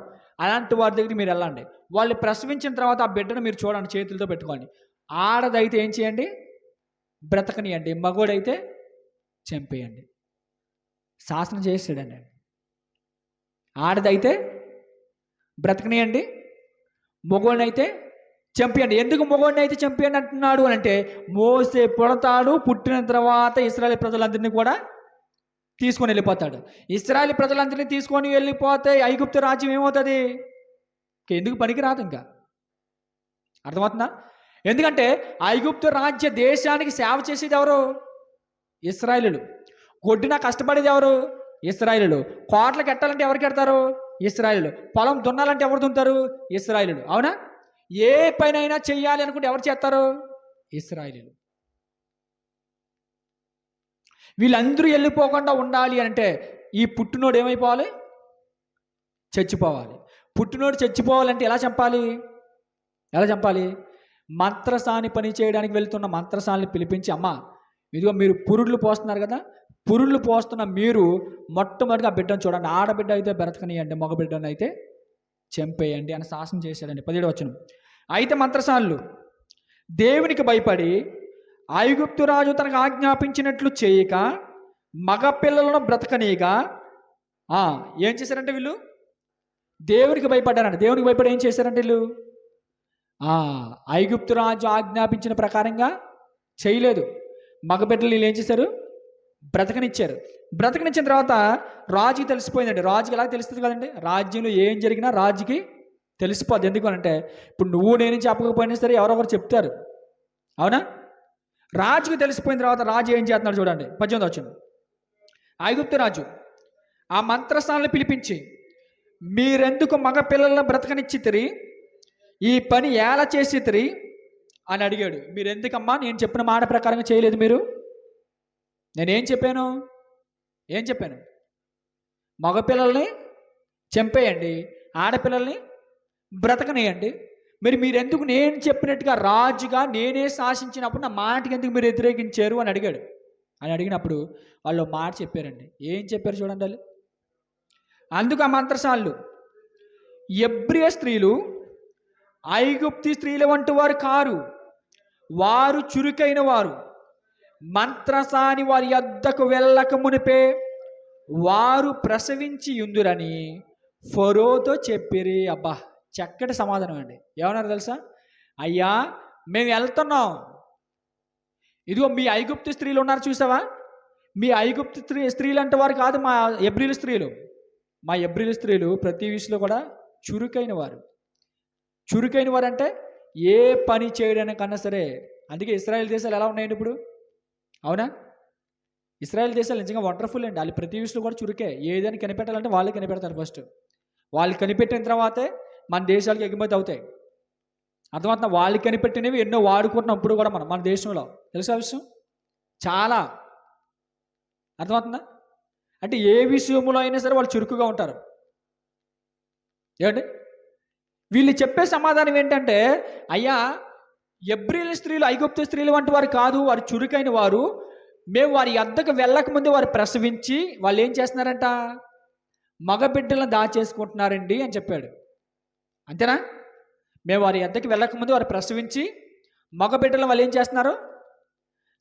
అలాంటి వారి దగ్గరికి మీరు వెళ్ళండి. వాళ్ళు ప్రసవించిన తర్వాత ఆ బిడ్డను మీరు చూడండి, చేతులతో పెట్టుకోండి. ఆడదైతే ఏం చేయండి? బ్రతకనియండి. మగోడైతే చంపేయండి. శాసనం చేసాడండి. ఆడదైతే బ్రతకనియండి, మగోడినైతే చంపేయండి. ఎందుకు మగోడిని అయితే చంపేయండి అంటున్నాడు అని అంటే, మోసే పుడతాడు, పుట్టిన తర్వాత ఇశ్రాయేలు ప్రజలందరినీ కూడా తీసుకొని వెళ్ళిపోతాడు. ఇశ్రాయేలు ప్రజలందరినీ తీసుకొని వెళ్ళిపోతే ఐగుప్తు రాజ్యం ఏమవుతుంది? ఎందుకు పనికి రాదు ఇంకా. అర్థమవుతుందా? ఎందుకంటే ఐగుప్తు రాజ్య దేశానికి సేవ చేసేది ఎవరు? ఇశ్రాయేలులు. గొడ్డున కష్టపడేది ఎవరు? ఇశ్రాయేలులు. కోటలు కట్టాలంటే ఎవరు కడతారు? ఇశ్రాయేలులు. పొలం దున్నాలంటే ఎవరు దున్నుతారు? ఇశ్రాయేలులు. అవునా? ఏ పనైనా చెయ్యాలి అనుకుంటే ఎవరు చేస్తారు? ఇశ్రాయేలులు. వీళ్ళందరూ వెళ్ళిపోకుండా ఉండాలి అంటే ఈ పుట్టినోడు ఏమైపోవాలి? చచ్చిపోవాలి. పుట్టినోడు చచ్చిపోవాలంటే ఎలా చంపాలి? మంత్రసాని పని చేయడానికి వెళ్తున్న మంత్రసాన్ని పిలిపించి, అమ్మ ఇదిగో మీరు పురుళ్ళు పోస్తున్నారు కదా, పురుళ్ళు పోస్తున్న మీరు మొట్టమొదటిగా ఆ బిడ్డను చూడండి. ఆడబిడ్డ అయితే బ్రతకనియండి, మగబిడ్డను అయితే చంపేయండి అని శాసనం చేశాడండి. 17వ వచనం. అయితే మంత్రసానులు దేవునికి భయపడి ఐగుప్తు రాజు తనకు ఆజ్ఞాపించినట్లు చేయక మగ పిల్లలను బ్రతకనీయగా ఏం చేశారంటే వీళ్ళు దేవునికి భయపడ్డారంట. దేవునికి భయపడి ఏం చేశారంటే వీళ్ళు ఐగుప్తు రాజు ఆజ్ఞాపించిన ప్రకారంగా చేయలేదు. మగబిడ్డలు వీళ్ళు ఏం చేశారు? బ్రతకనిచ్చారు. బ్రతకనిచ్చిన తర్వాత రాజుకి తెలిసిపోయిందండి. రాజుకి ఎలా తెలుస్తుంది కదండి, రాజ్యంలో ఏం జరిగినా రాజుకి తెలిసిపోద్ది. ఎందుకు అంటే ఇప్పుడు నువ్వు నేను చెప్పకపోయినా సరే ఎవరో ఒకరు చెప్తారు. అవునా? రాజుకి తెలిసిపోయిన తర్వాత రాజు ఏం చేస్తున్నాడు చూడండి. 18వ వచనం. ఐగుప్తు రాజు ఆ మంత్రస్థానాలను పిలిపించి, మీరెందుకు మగ పిల్లలను బ్రతకనిచ్చితిరి? ఈ పని ఎలా చేసితిరి? అని అడిగాడు. మీరు ఎందుకమ్మా నేను చెప్పిన మాట ప్రకారంగా చేయలేదు? మీరు నేనేం చెప్పాను? ఏం చెప్పాను? మగపిల్లల్ని చంపేయండి, ఆడపిల్లల్ని బ్రతకనేయండి. మీరెందుకు నేను చెప్పినట్టుగా రాజుగా నేనే శాసించినప్పుడు నా మాటకి ఎందుకు మీరు వ్యతిరేకించారు అని అడిగాడు. అని అడిగినప్పుడు వాళ్ళు మాట చెప్పారండి. ఏం చెప్పారు చూడండి వాళ్ళు. అందుకు ఆ మంత్రసానులు, ఎబ్రియ స్త్రీలు ఐగుప్తి స్త్రీల వంటి వారు కారు, వారు చురుకైన వారు, మంత్రసాని వారి యొద్దకు వెళ్ళక మునిపే వారు ప్రసవించి యుందురని ఫరోతో చెప్పిరి. అబ్బా, చక్కటి సమాధానం అండి. ఏమన్నారు తెలుసా? అయ్యా మేము వెళ్తున్నాం, ఇదిగో మీ ఐగుప్తు స్త్రీలు ఉన్నారు చూసావా, మీ ఐగుప్తు స్త్రీలు అంటే వారు కాదు మా ఎబ్రిలు స్త్రీలు. మా ఎబ్రిలు స్త్రీలు ప్రతి విషయంలో కూడా చురుకైన వారు. చురుకైన వారు అంటే ఏ పని చేయడానికన్నా సరే. అందుకే ఇశ్రాయేల్ దేశాలు ఎలా ఉన్నాయండి ఇప్పుడు? అవునా? ఇశ్రాయేల్ దేశాలు నిజంగా వండర్ఫుల్ అండి. వాళ్ళు ప్రతి విషయంలో కూడా చురుకే. ఏదైనా కనిపెట్టాలంటే వాళ్ళే కనిపెడతారు ఫస్ట్. వాళ్ళు కనిపెట్టిన తర్వాతే మన దేశాలకు ఎగుమతి అవుతాయి. అర్థమవుతున్నా? వాళ్ళు కనిపెట్టినవి ఎన్నో వాడుకుంటున్నాం ఇప్పుడు కూడా మన దేశంలో. తెలుసా విషయం? చాలా అర్థమవుతుందా? అంటే ఏ విషయంలో అయినా సరే వాళ్ళు చురుకుగా ఉంటారు. ఏమండి? వీళ్ళు చెప్పే సమాధానం ఏంటంటే, అయ్యా ఎబ్రీల స్త్రీలు ఐగుప్తు స్త్రీలు వంటి వారు కాదు, వారు చురుకైన వారు. మేము వారి యొద్దకు వెళ్ళకముందు వారు ప్రసవించి వాళ్ళు ఏం చేస్తున్నారంట? మగబిడ్డలను దాచేసుకుంటున్నారండి అని చెప్పాడు. అంతేనా? మేము వారి యొద్దకు వెళ్ళకముందు వారు ప్రసవించి మగబిడ్డలను వాళ్ళు ఏం చేస్తున్నారు?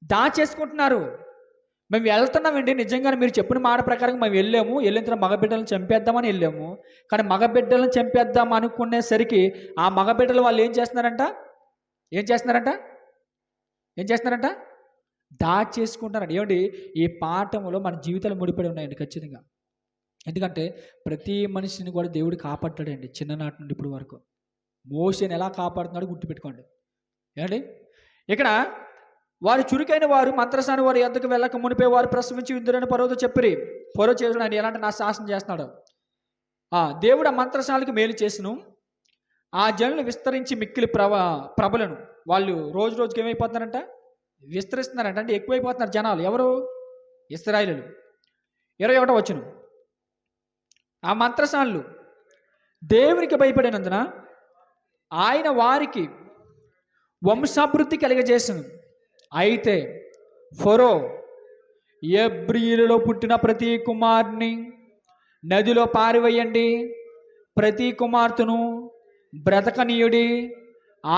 దాచేసుకుంటున్నారు. మేము వెళ్తున్నామండి, నిజంగానే మీరు చెప్పిన మాట ప్రకారం మేము వెళ్ళిన తర్వాత మగబిడ్డలను చంపేద్దామని వెళ్ళాము. కానీ మగబిడ్డలను చంపేద్దాం అనుకునేసరికి ఆ మగబిడ్డలు వాళ్ళు ఏం చేస్తున్నారంట? దాచేసుకుంటారండి. ఏమండి, ఈ పాఠంలో మన జీవితాలు ముడిపడి ఉన్నాయండి ఖచ్చితంగా. ఎందుకంటే ప్రతి మనిషిని కూడా దేవుడు కాపాడతాడండి చిన్ననాటి నుండి ఇప్పుడు వరకు. మోషేని ఎలా కాపాడుతున్నాడో గుర్తుపెట్టుకోండి. ఏమండి, ఇక్కడ వారు చురుకైన వారు, మంత్రసాని వారి యొద్దకు వెళ్ళక మునిపే వారు ప్రసవించి యుద్ధులని ఫరోతో చెప్పిరి. ఫరో చేస్తున్నాడు, ఆయన ఎలాంటి నా శాసనం చేస్తున్నాడు. దేవుడు ఆ మంత్రసానికి మేలు చేసిను, ఆ జనులు విస్తరించి మిక్కిలి ప్రబలను. వాళ్ళు రోజు రోజుకి ఏమైపోతున్నారంట? విస్తరిస్తున్నారంట. అంటే ఎక్కువైపోతున్నారు జనాలు. ఎవరు? ఇశ్రాయేలీయులు. 21వ వచనం, ఆ మంత్రసానులు దేవునికి భయపడినందున ఆయన వారికి వంశాభివృద్ధి కలిగజేసను. అయితే ఫరో ఎబ్రీయులలో పుట్టిన ప్రతి కుమారుని నదిలో పారివేయండి, ప్రతి కుమార్తెను బ్రతకనీయుడి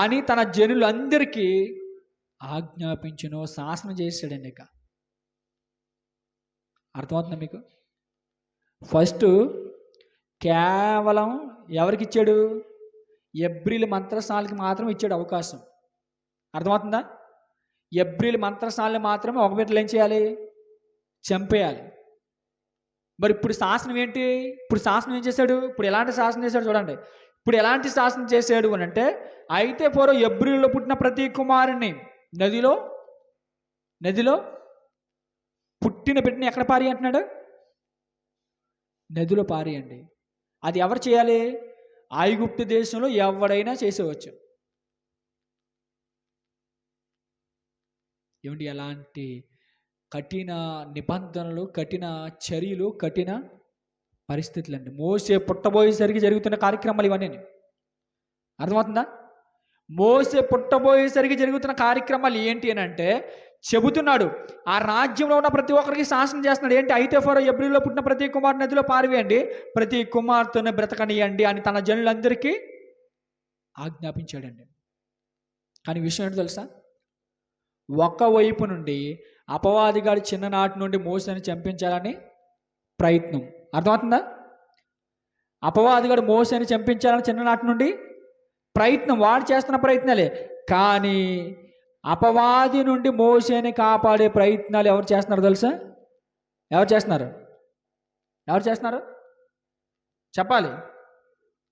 అని తన జనులందరికీ ఆజ్ఞాపించును. శాసనం చేశాడండి. ఇక అర్థమవుతుందా మీకు? ఫస్ట్ కేవలం ఎవరికి ఇచ్చాడు? ఎబ్రీల మంత్రసాలకి మాత్రం ఇచ్చాడు అవకాశం. అర్థమవుతుందా? ఎబ్రీల మంత్రసాలను మాత్రమే ఒక బిడ్డలు ఏం చేయాలి? చంపేయాలి. మరి ఇప్పుడు శాసనం ఏంటి? ఇప్పుడు శాసనం ఏం చేశాడు? ఇప్పుడు ఎలాంటి శాసనం చేశాడు చూడండి. ఇప్పుడు ఎలాంటి శాసనం చేశాడు అని అంటే, అయితే ఫరో ఎబ్రీలో పుట్టిన ప్రతి కుమారుని నదిలో పుట్టిన బిడ్డని ఎక్కడ పారి అంటున్నాడు? నదిలో పారేయండి. అది ఎవరు చేయాలి? ఐగుప్తు దేశంలో ఎవడైనా చేసేవచ్చు. ఏమిటి? ఎలాంటి కఠిన నిబంధనలు, కఠిన చర్యలు, కఠిన పరిస్థితులు అండి. మోసే పుట్టబోయేసరికి జరుగుతున్న కార్యక్రమాలు ఇవన్నీ. అర్థమవుతుందా? మోసే పుట్టబోయేసరికి జరుగుతున్న కార్యక్రమాలు ఏంటి అని అంటే చెబుతున్నాడు, ఆ రాజ్యంలో ఉన్న ప్రతి ఒక్కరికి శాసనం చేస్తున్నాడు. ఏంటి? అయితే ఫరో ఎబ్రీలో పుట్టిన ప్రతి కుమార్తె నదిలో పారివేయండి, ప్రతి కుమార్తెను బ్రతకనియండి అని తన జనులందరికీ ఆజ్ఞాపించాడండి. కానీ విషయం ఏంటో తెలుసా? ఒకవైపు నుండి అపవాదిగాడు చిన్ననాటి నుండి మోసేని చంపించాలని ప్రయత్నం. అర్థమవుతుందా? అపవాదిగాడు మోసేని చంపించాలని చిన్ననాటి నుండి ప్రయత్నం, వాడు చేస్తున్న ప్రయత్నాలే. కానీ అపవాది నుండి మోసేని కాపాడే ప్రయత్నాలు ఎవరు చేస్తున్నారు తెలుసా? ఎవరు చేస్తున్నారు చెప్పాలి.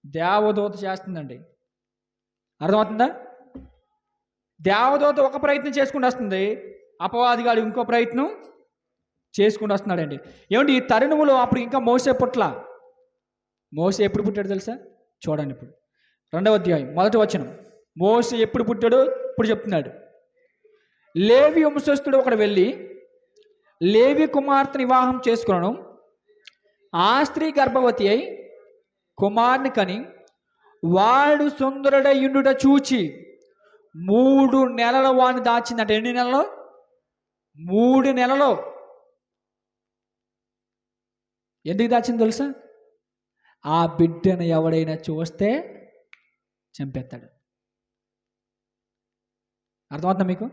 దేవదూత చేస్తుందండి. అర్థమవుతుందా? దేవదూత ఒక ప్రయత్నం చేసుకుంటూ వస్తుంది, అపవాదిగాడు ఇంకో ప్రయత్నం చేసుకుంటూ వస్తున్నాడండి. ఏమంటే ఈ తరుణములో అప్పుడు ఇంకా మోసే ఎప్పుడు పుట్టాడు తెలుసా? చూడండి ఇప్పుడు 2వ అధ్యాయం 1వ వచనం. మోసే ఎప్పుడు పుట్టాడు? ఇప్పుడు చెప్తున్నాడు. లేవి వంశస్థుడు ఒకడు వెళ్ళి లేవి కుమార్తెని వివాహం చేసుకున్నాను. ఆ స్త్రీ గర్భవతి అయి కుమారుని కని వాడు సుందరుడయుండుట చూచి 3 నెలల వాడిని దాచిందంట. ఎన్ని నెలలో? 3 నెలలో. ఎందుకు దాచింది తెలుసా? ఆ బిడ్డను ఎవడైనా చూస్తే చంపేస్తాడు. అర్థమవుతుందా మీకు?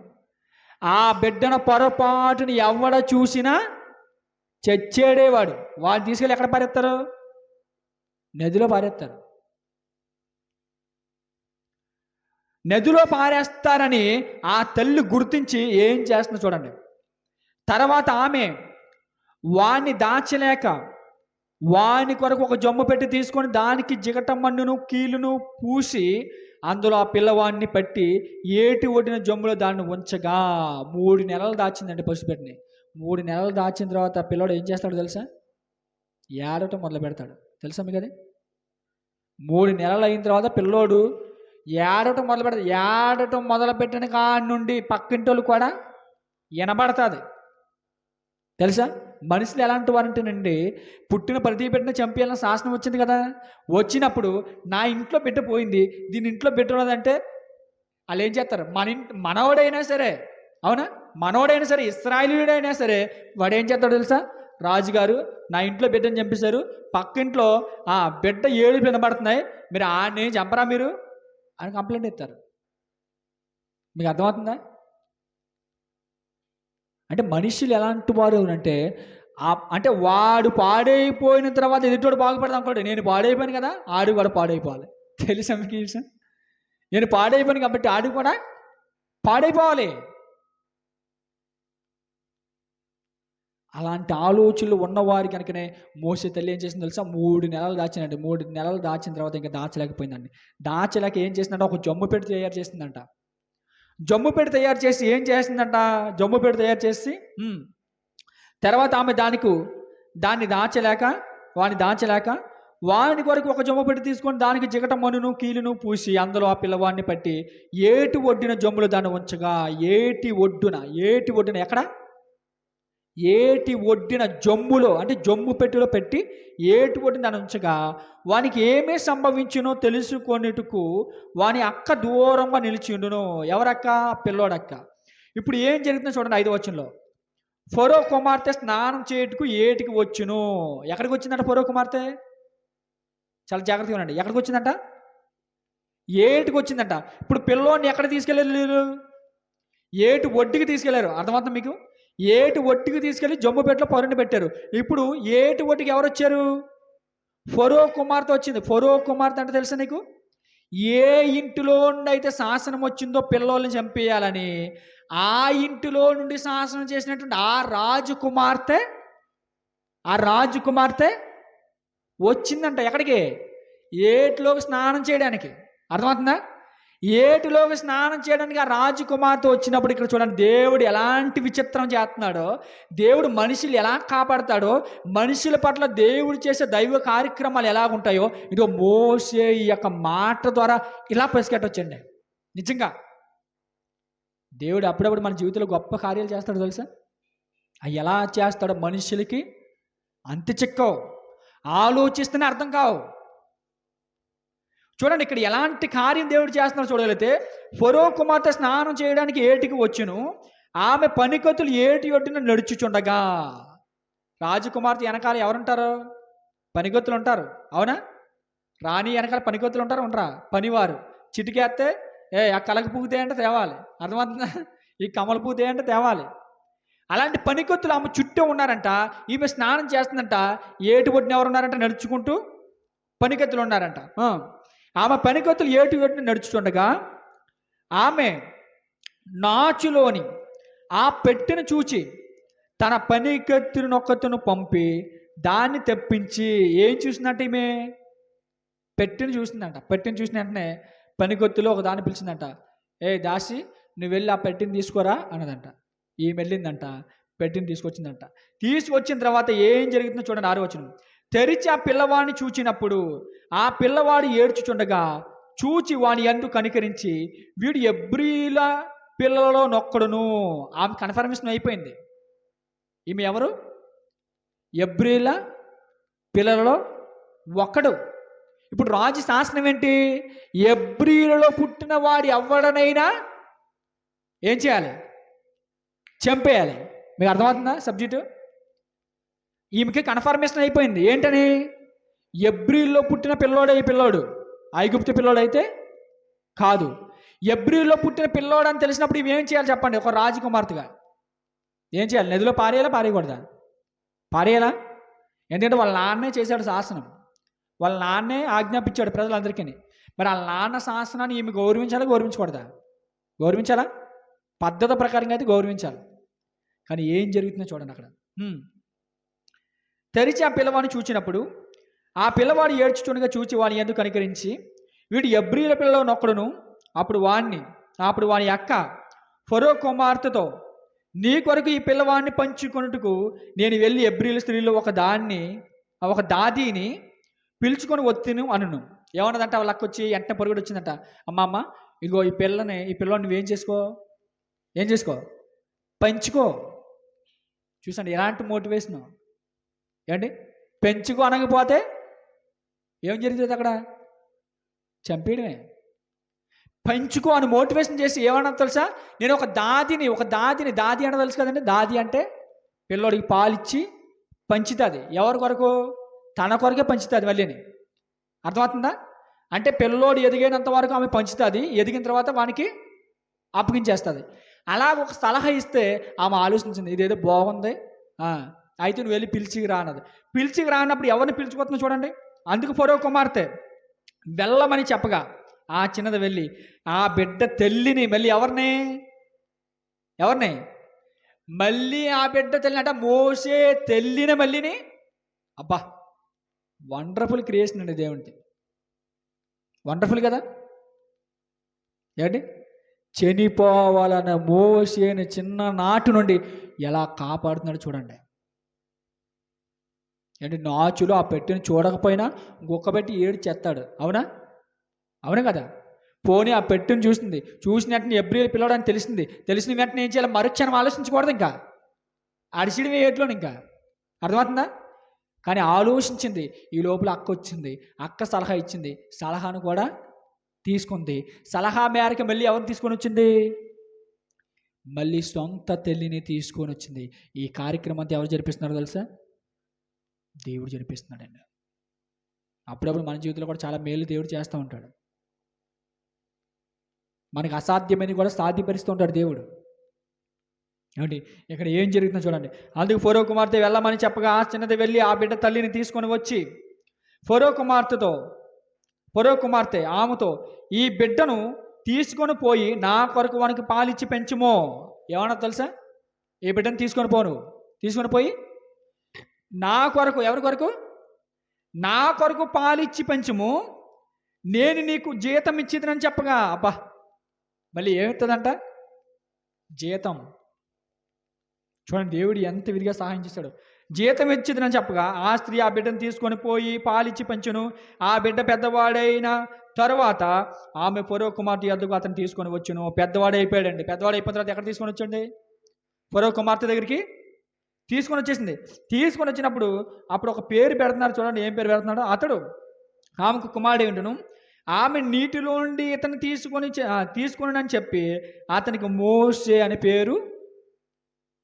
ఆ బిడ్డను పొరపాటుని ఎవడ చూసినా చచ్చేడేవాడు. వాడు తీసుకెళ్ళి ఎక్కడ పారేస్తారు? నదిలో పారేస్తారు. నదిలో పారేస్తారని ఆ తల్లి గుర్తించి ఏం చేస్తుందో చూడండి. తర్వాత ఆమె వాణ్ణి దాచలేక వాని కొరకు ఒక జమ్ము పెట్టి తీసుకొని దానికి జిగట మన్నును కీలును పూసి అందులో ఆ పిల్లవాడిని పట్టి ఏటి ఒడిన జమ్ములో దాన్ని ఉంచగా 3 నెలలు దాచిందండి పసిబిడ్డని. 3 నెలలు దాచిన తర్వాత పిల్లవాడు ఏం చేస్తాడు తెలుసా? ఏడటం మొదలు పెడతాడు. తెలుసా మీకు అది? 3 నెలలు అయిన తర్వాత పిల్లోడు ఏడటం మొదలు పెడతాడు. ఏడటం మొదలు పెట్టిన కాడి నుండి పక్కింటోళ్ళు కూడా వినబడుతుంది. తెలుసా? మనుషులు ఎలాంటి వారంటేనండి, పుట్టిన ప్రతి బిడ్డను చంపేయాలని శాసనం వచ్చింది కదా. వచ్చినప్పుడు నా ఇంట్లో బిడ్డ పోయింది, దీని ఇంట్లో బిడ్డ ఉన్నదంటే వాళ్ళు ఏం చేస్తారు? మనవడైనా సరే, అవునా, మనవడైనా సరే, ఇశ్రాయేలీయుడైనా సరే, వాడు ఏం చేస్తాడు తెలుసా? రాజుగారు నా ఇంట్లో బిడ్డను చంపేశారు, పక్కింట్లో ఆ బిడ్డ 7 వినబడుతున్నాయి, మీరు ఆడిని చంపరా మీరు అని కంప్లైంట్ ఇస్తారు. మీకు అర్థమవుతుందా? అంటే మనుషులు ఎలాంటి వారు అంటే అంటే వాడు పాడైపోయిన తర్వాత ఎదుటోడు బాగుపడదాం అనుకోండి. నేను పాడైపోయాను కదా, ఆడు కూడా పాడైపోవాలి. తెలుసా మీకు ఈ విషయం? నేను పాడైపోయాను కాబట్టి ఆడు కూడా పాడైపోవాలి. అలాంటి ఆలోచనలు ఉన్నవారి కనుకనే మోసే తల్లి ఏం చేసింది తెలుసా? 3 నెలలు దాచినండి. 3 నెలలు దాచిన తర్వాత ఇంకా దాచలేకపోయిందండి. దాచలేక ఏం చేసిందంటే ఒక జమ్ము పెట్టి తయారు చేసిందంట. జమ్ము పెట్టి తయారు చేసి ఏం చేసిందంట? జమ్ము పెట్టి తయారు చేసి తర్వాత ఆమె దాన్ని దాచలేక వాని కొరకు ఒక జమ్ము పెట్టి తీసుకొని దానికి జిగట మన్నును కీలును పూసి అందులో ఆ పిల్లవాడిని పట్టి ఏటి ఒడ్డిన జమ్ములు దాన్ని ఉంచగా, ఏటి ఒడ్డున ఎక్కడ? ఏటి ఒడ్డిన జమ్ములో, అంటే జమ్ము పెట్టిలో పెట్టి ఏటి ఒడ్డిన దాన్ని ఉంచగా వానికి ఏమీ సంభవించునో తెలుసుకొనిటుకు వాని అక్క దూరంగా నిలిచిండును. ఎవరక్క? పిల్లోడక్క. ఇప్పుడు ఏం జరుగుతుందో చూడండి 5వ వచనంలో. ఫరో కుమార్తె స్నానం చేయుటకు ఏటికి వచ్చును. ఎక్కడికి వచ్చిందంట ఫరో కుమార్తె? చాలా జాగ్రత్తగా ఉండండి. ఎక్కడికి వచ్చిందంట? ఏటికి వచ్చిందంట. ఇప్పుడు పిల్లోడిని ఎక్కడ తీసుకెళ్ళారు? ఏటి ఒడ్డుకి తీసుకెళ్లారు. అర్థమవుతుంది మీకు? ఏటి ఒడ్డుకి తీసుకెళ్ళి జమ్ముపేటలో పరుని పెట్టారు. ఇప్పుడు ఏటి ఒడ్డుకి ఎవరు వచ్చారు? ఫరో కుమార్తె వచ్చింది. ఫరో కుమార్తె అంటే తెలుసా నీకు? ఏ ఇంటిలో నుండి అయితే శాసనం వచ్చిందో పిల్లోల్ని చంపేయాలని, ఆ ఇంటిలో నుండి శాసనం చేసినటువంటి ఆ రాజకుమార్తె వచ్చిందంట. ఎక్కడికి? ఏటిలోకి స్నానం చేయడానికి. అర్థమవుతుందా? ఏటిలోకి స్నానం చేయడానికి ఆ రాజకుమార్తె వచ్చినప్పుడు ఇక్కడ చూడండి, దేవుడు ఎలాంటి విచిత్రం చేస్తున్నాడో, దేవుడు మనుషులు ఎలా కాపాడతాడో, మనుషుల పట్ల దేవుడు చేసే దైవ కార్యక్రమాలు ఎలాగుంటాయో ఇదో మోసే ఈ యొక్క మాట ద్వారా ఇలా పసిగట్టొచ్చండి. నిజంగా దేవుడు అప్పుడప్పుడు మన జీవితంలో గొప్ప కార్యాలు చేస్తాడు తెలుసా? అవి ఎలా చేస్తాడో మనుషులకి అంత చిక్కవు, ఆలోచిస్తేనే అర్థం కావు. చూడండి ఇక్కడ ఎలాంటి కార్యం దేవుడు చేస్తున్నాడు చూడగలిగితే, ఫరో కుమార్తె స్నానం చేయడానికి ఏటికి వచ్చును, ఆమె పనికత్తులు ఏటి ఒడ్డున నడుచుచుండగా. రాజకుమార్తె వెనకాల ఎవరుంటారు? పనికత్తులు ఉంటారు, అవునా? రాణి వెనకాల పనికత్తులు ఉంటారు, ఉండరా? పనివారు చిటికేస్తే ఆ కలగ పూతే అంటే తేవాలి. అర్థమవుతుందా? ఈ కమల పూతే అంటే తేవాలి. అలాంటి పనికత్తులు ఆమె చుట్టూ ఉన్నారంట. ఈమె స్నానం చేస్తుందంట. ఏటి ఒడ్డున ఎవరు ఉన్నారంట? నడుచుకుంటూ పనికత్తులు ఉన్నారంట. ఆమె పనికత్తులు ఏటి ఒడ్డున నడుచుతుండగా ఆమె నాచులోని ఆ పెట్టెను చూచి తన పనికత్తునొక్కతును పంపి దాన్ని తెప్పించి ఏం చూసిందంట? ఈమె పెట్టెను చూసిందంట. పెట్టెను చూసిన వెంటనే పనికత్తులో ఒక దాన్ని పిలిచిందంట. దాసి నువ్వు వెళ్ళి ఆ పెట్టెని తీసుకోరా అన్నదంట. ఈమె వెళ్ళిందంట, పెట్టెని తీసుకొచ్చిందంట. తీసుకొచ్చిన తర్వాత ఏం జరుగుతుందో చూడండి 6వ వచనం. తెరిచి ఆ పిల్లవాడిని చూచినప్పుడు ఆ పిల్లవాడు ఏడ్చుచుండగా చూచి వాని యందు కనికరించి వీడు ఎబ్రీల పిల్లలలో నొక్కడును. ఆమె కన్ఫర్మేషన్ అయిపోయింది. ఈమె ఎవరు? ఎబ్రీల పిల్లలలో ఒకడు. ఇప్పుడు రాజు శాసనం ఏంటి? ఎబ్రీలలో పుట్టిన వాడి ఎవడనైనా ఏం చేయాలి? చంపేయాలి. మీకు అర్థమవుతుందా సబ్జెక్టు? ఈమెకి కన్ఫర్మేషన్ అయిపోయింది. ఏంటని? ఎబ్రీల్లో పుట్టిన పిల్లోడే ఈ పిల్లోడు, ఐగుప్తు పిల్లోడు అయితే కాదు. ఎబ్రీల్లో పుట్టిన పిల్లోడు అని తెలిసినప్పుడు ఇవి ఏం చేయాలి చెప్పండి? ఒక రాజకుమార్తెగా ఏం చేయాలి? నదిలో పారేయాలా, పారేయకూడదా? పారేయాలా. ఎందుకంటే వాళ్ళ నాన్నే చేశాడు శాసనం, వాళ్ళ నాన్నే ఆజ్ఞాపించాడు ప్రజలందరికీ. మరి వాళ్ళ నాన్న శాసనాన్ని ఈమె గౌరవించాలా, గౌరవించకూడదా? గౌరవించాలా. పద్ధతి ప్రకారంగా అయితే గౌరవించాలి. కానీ ఏం జరుగుతుందో చూడండి అక్కడ. తెరిచి ఆ పిల్లవాడిని చూచినప్పుడు ఆ పిల్లవాడు ఏడ్చుచుండగా చూచి వాని యందు కనికరించి వీడు ఎబ్రీల పిల్లలో నొక్కడును. అప్పుడు వాని అక్క ఫరో కుమార్తెతో, నీ కొరకు ఈ పిల్లవాడిని పంచుకొనుటకు నేను వెళ్ళి ఎబ్రీల స్త్రీలో ఒక దాదీని పిలుచుకొని వత్తిను అనును. ఏమన్నదంట వాళ్ళ అక్క వచ్చి వెంటనే పొరుగుడు వచ్చిందంట. అమ్మ ఇగో ఈ పిల్లని నువ్వేం చేసుకో, పంచుకో. చూసండి ఎలాంటి మోటివేషన్. ఏమండి? పెంచుకో అనకపోతే ఏం జరుగుతుంది అక్కడ? చంపేయడమే. పెంచుకో అని మోటివేషన్ చేసి ఏమన్నా తెలుసా? నేను ఒక దాది అంటే తెలుసు కదండి. దాది అంటే పిల్లోడికి పాలిచ్చి పంచుతుంది. ఎవరి కొరకు? తన కొరకే పంచుతుంది మళ్ళీని. అర్థమవుతుందా? అంటే పిల్లోడు ఎదిగినంత వరకు ఆమె పంచుతుంది, ఎదిగిన తర్వాత వానికి అప్పగించేస్తుంది. అలా ఒక సలహా ఇస్తే ఆమె ఆలోచించింది, ఇదేదో బాగుంది, అయితే నువ్వు వెళ్ళి పిలిచికి రానది. పిలిచికి రానప్పుడు ఎవరిని పిలుచుకోతున్నావు చూడండి. అందుకు ఫరో కుమార్తె వెళ్ళమని చెప్పగా ఆ చిన్నది వెళ్ళి ఆ బిడ్డ తల్లిని మళ్ళీ ఎవరిని మళ్ళీ ఆ బిడ్డ తల్లిని అంటే మోసే తల్లిని మళ్ళీని. అబ్బా, వండర్ఫుల్ క్రియేషన్ అండి దేవుడిది. వండర్ఫుల్ కదా. ఏంటి? చనిపోవాలన్న మోసేని చిన్ననాటి నుండి ఎలా కాపాడుతున్నాడు చూడండి. ఏంటి? నాచులు ఆ పెట్టిని చూడకపోయినా ఇంకొక పెట్టి ఏడ్చేస్తాడు. అవునా కదా. పోనీ ఆ పెట్టిని చూసిన వెంటనే ఎబ్రీల పిల్లడు అని తెలిసిన వెంటనే ఏం చేయాలి? మరుక్షణం ఆలోచించకూడదు, ఇంకా అడిసిడివే ఏట్లో ఇంకా. అర్థమవుతుందా? కానీ ఆలోచించింది. ఈ లోపల అక్క వచ్చింది, అక్క సలహా ఇచ్చింది, సలహాను కూడా తీసుకుంది. సలహా మేరకు మళ్ళీ ఎవరిని తీసుకొని వచ్చింది? మళ్ళీ సొంత తల్లిని తీసుకొని వచ్చింది. ఈ కార్యక్రమం అంతా ఎవరు జరిపిస్తున్నారో తెలుసా? దేవుడు జరిపిస్తున్నాడండి. అప్పుడప్పుడు మన జీవితంలో కూడా చాలా మేలు దేవుడు చేస్తూ ఉంటాడు. మనకు అసాధ్యమని కూడా సాధ్యపరుస్తూ ఉంటాడు దేవుడు. ఏమండి? ఇక్కడ ఏం జరుగుతుందో చూడండి. అందుకు ఫరో కుమార్తె వెళ్ళమని చెప్పగా ఆ చిన్నది వెళ్ళి ఆ బిడ్డ తల్లిని తీసుకొని వచ్చి ఫరో కుమార్తె ఆమెతో, ఈ బిడ్డను తీసుకొని పోయి నా కొరకు వానికి పాలిచ్చి పెంచుమో. ఏమన్నా తెలుసా? ఈ బిడ్డను తీసుకొని పోయి నా కొరకు, ఎవరి కొరకు? నా కొరకు పాలిచ్చి పెంచుము, నేను నీకు జీతం ఇచ్చిదని చెప్పగా. అబ్బా, మళ్ళీ ఏమిస్తుందంట? జీతం. చూడండి దేవుడు ఎంత విధిగా సహాయం చేశాడు. జీతం ఇచ్చిదని చెప్పగా ఆ స్త్రీ ఆ బిడ్డను తీసుకొని పోయి పాలిచ్చి పెంచును. ఆ బిడ్డ పెద్దవాడైన తర్వాత ఆమె ఫరో కుమార్తె యొద్దకు అతను తీసుకొని వచ్చును. పెద్దవాడైపోయాడండి. పెద్దవాడైపోయిన తర్వాత ఎక్కడ తీసుకొని వచ్చండి? ఫరో కుమార్తె దగ్గరికి తీసుకొని వచ్చేసింది. తీసుకొని వచ్చినప్పుడు అప్పుడు ఒక పేరు పెడుతున్నారు చూడండి. ఏం పేరు పెడుతున్నాడు? అతడు ఆమెకు కుమారుడు ఉండును. ఆమె నీటిలో నుండి ఇతను తీసుకొని అని చెప్పి అతనికి మోసే అనే పేరు.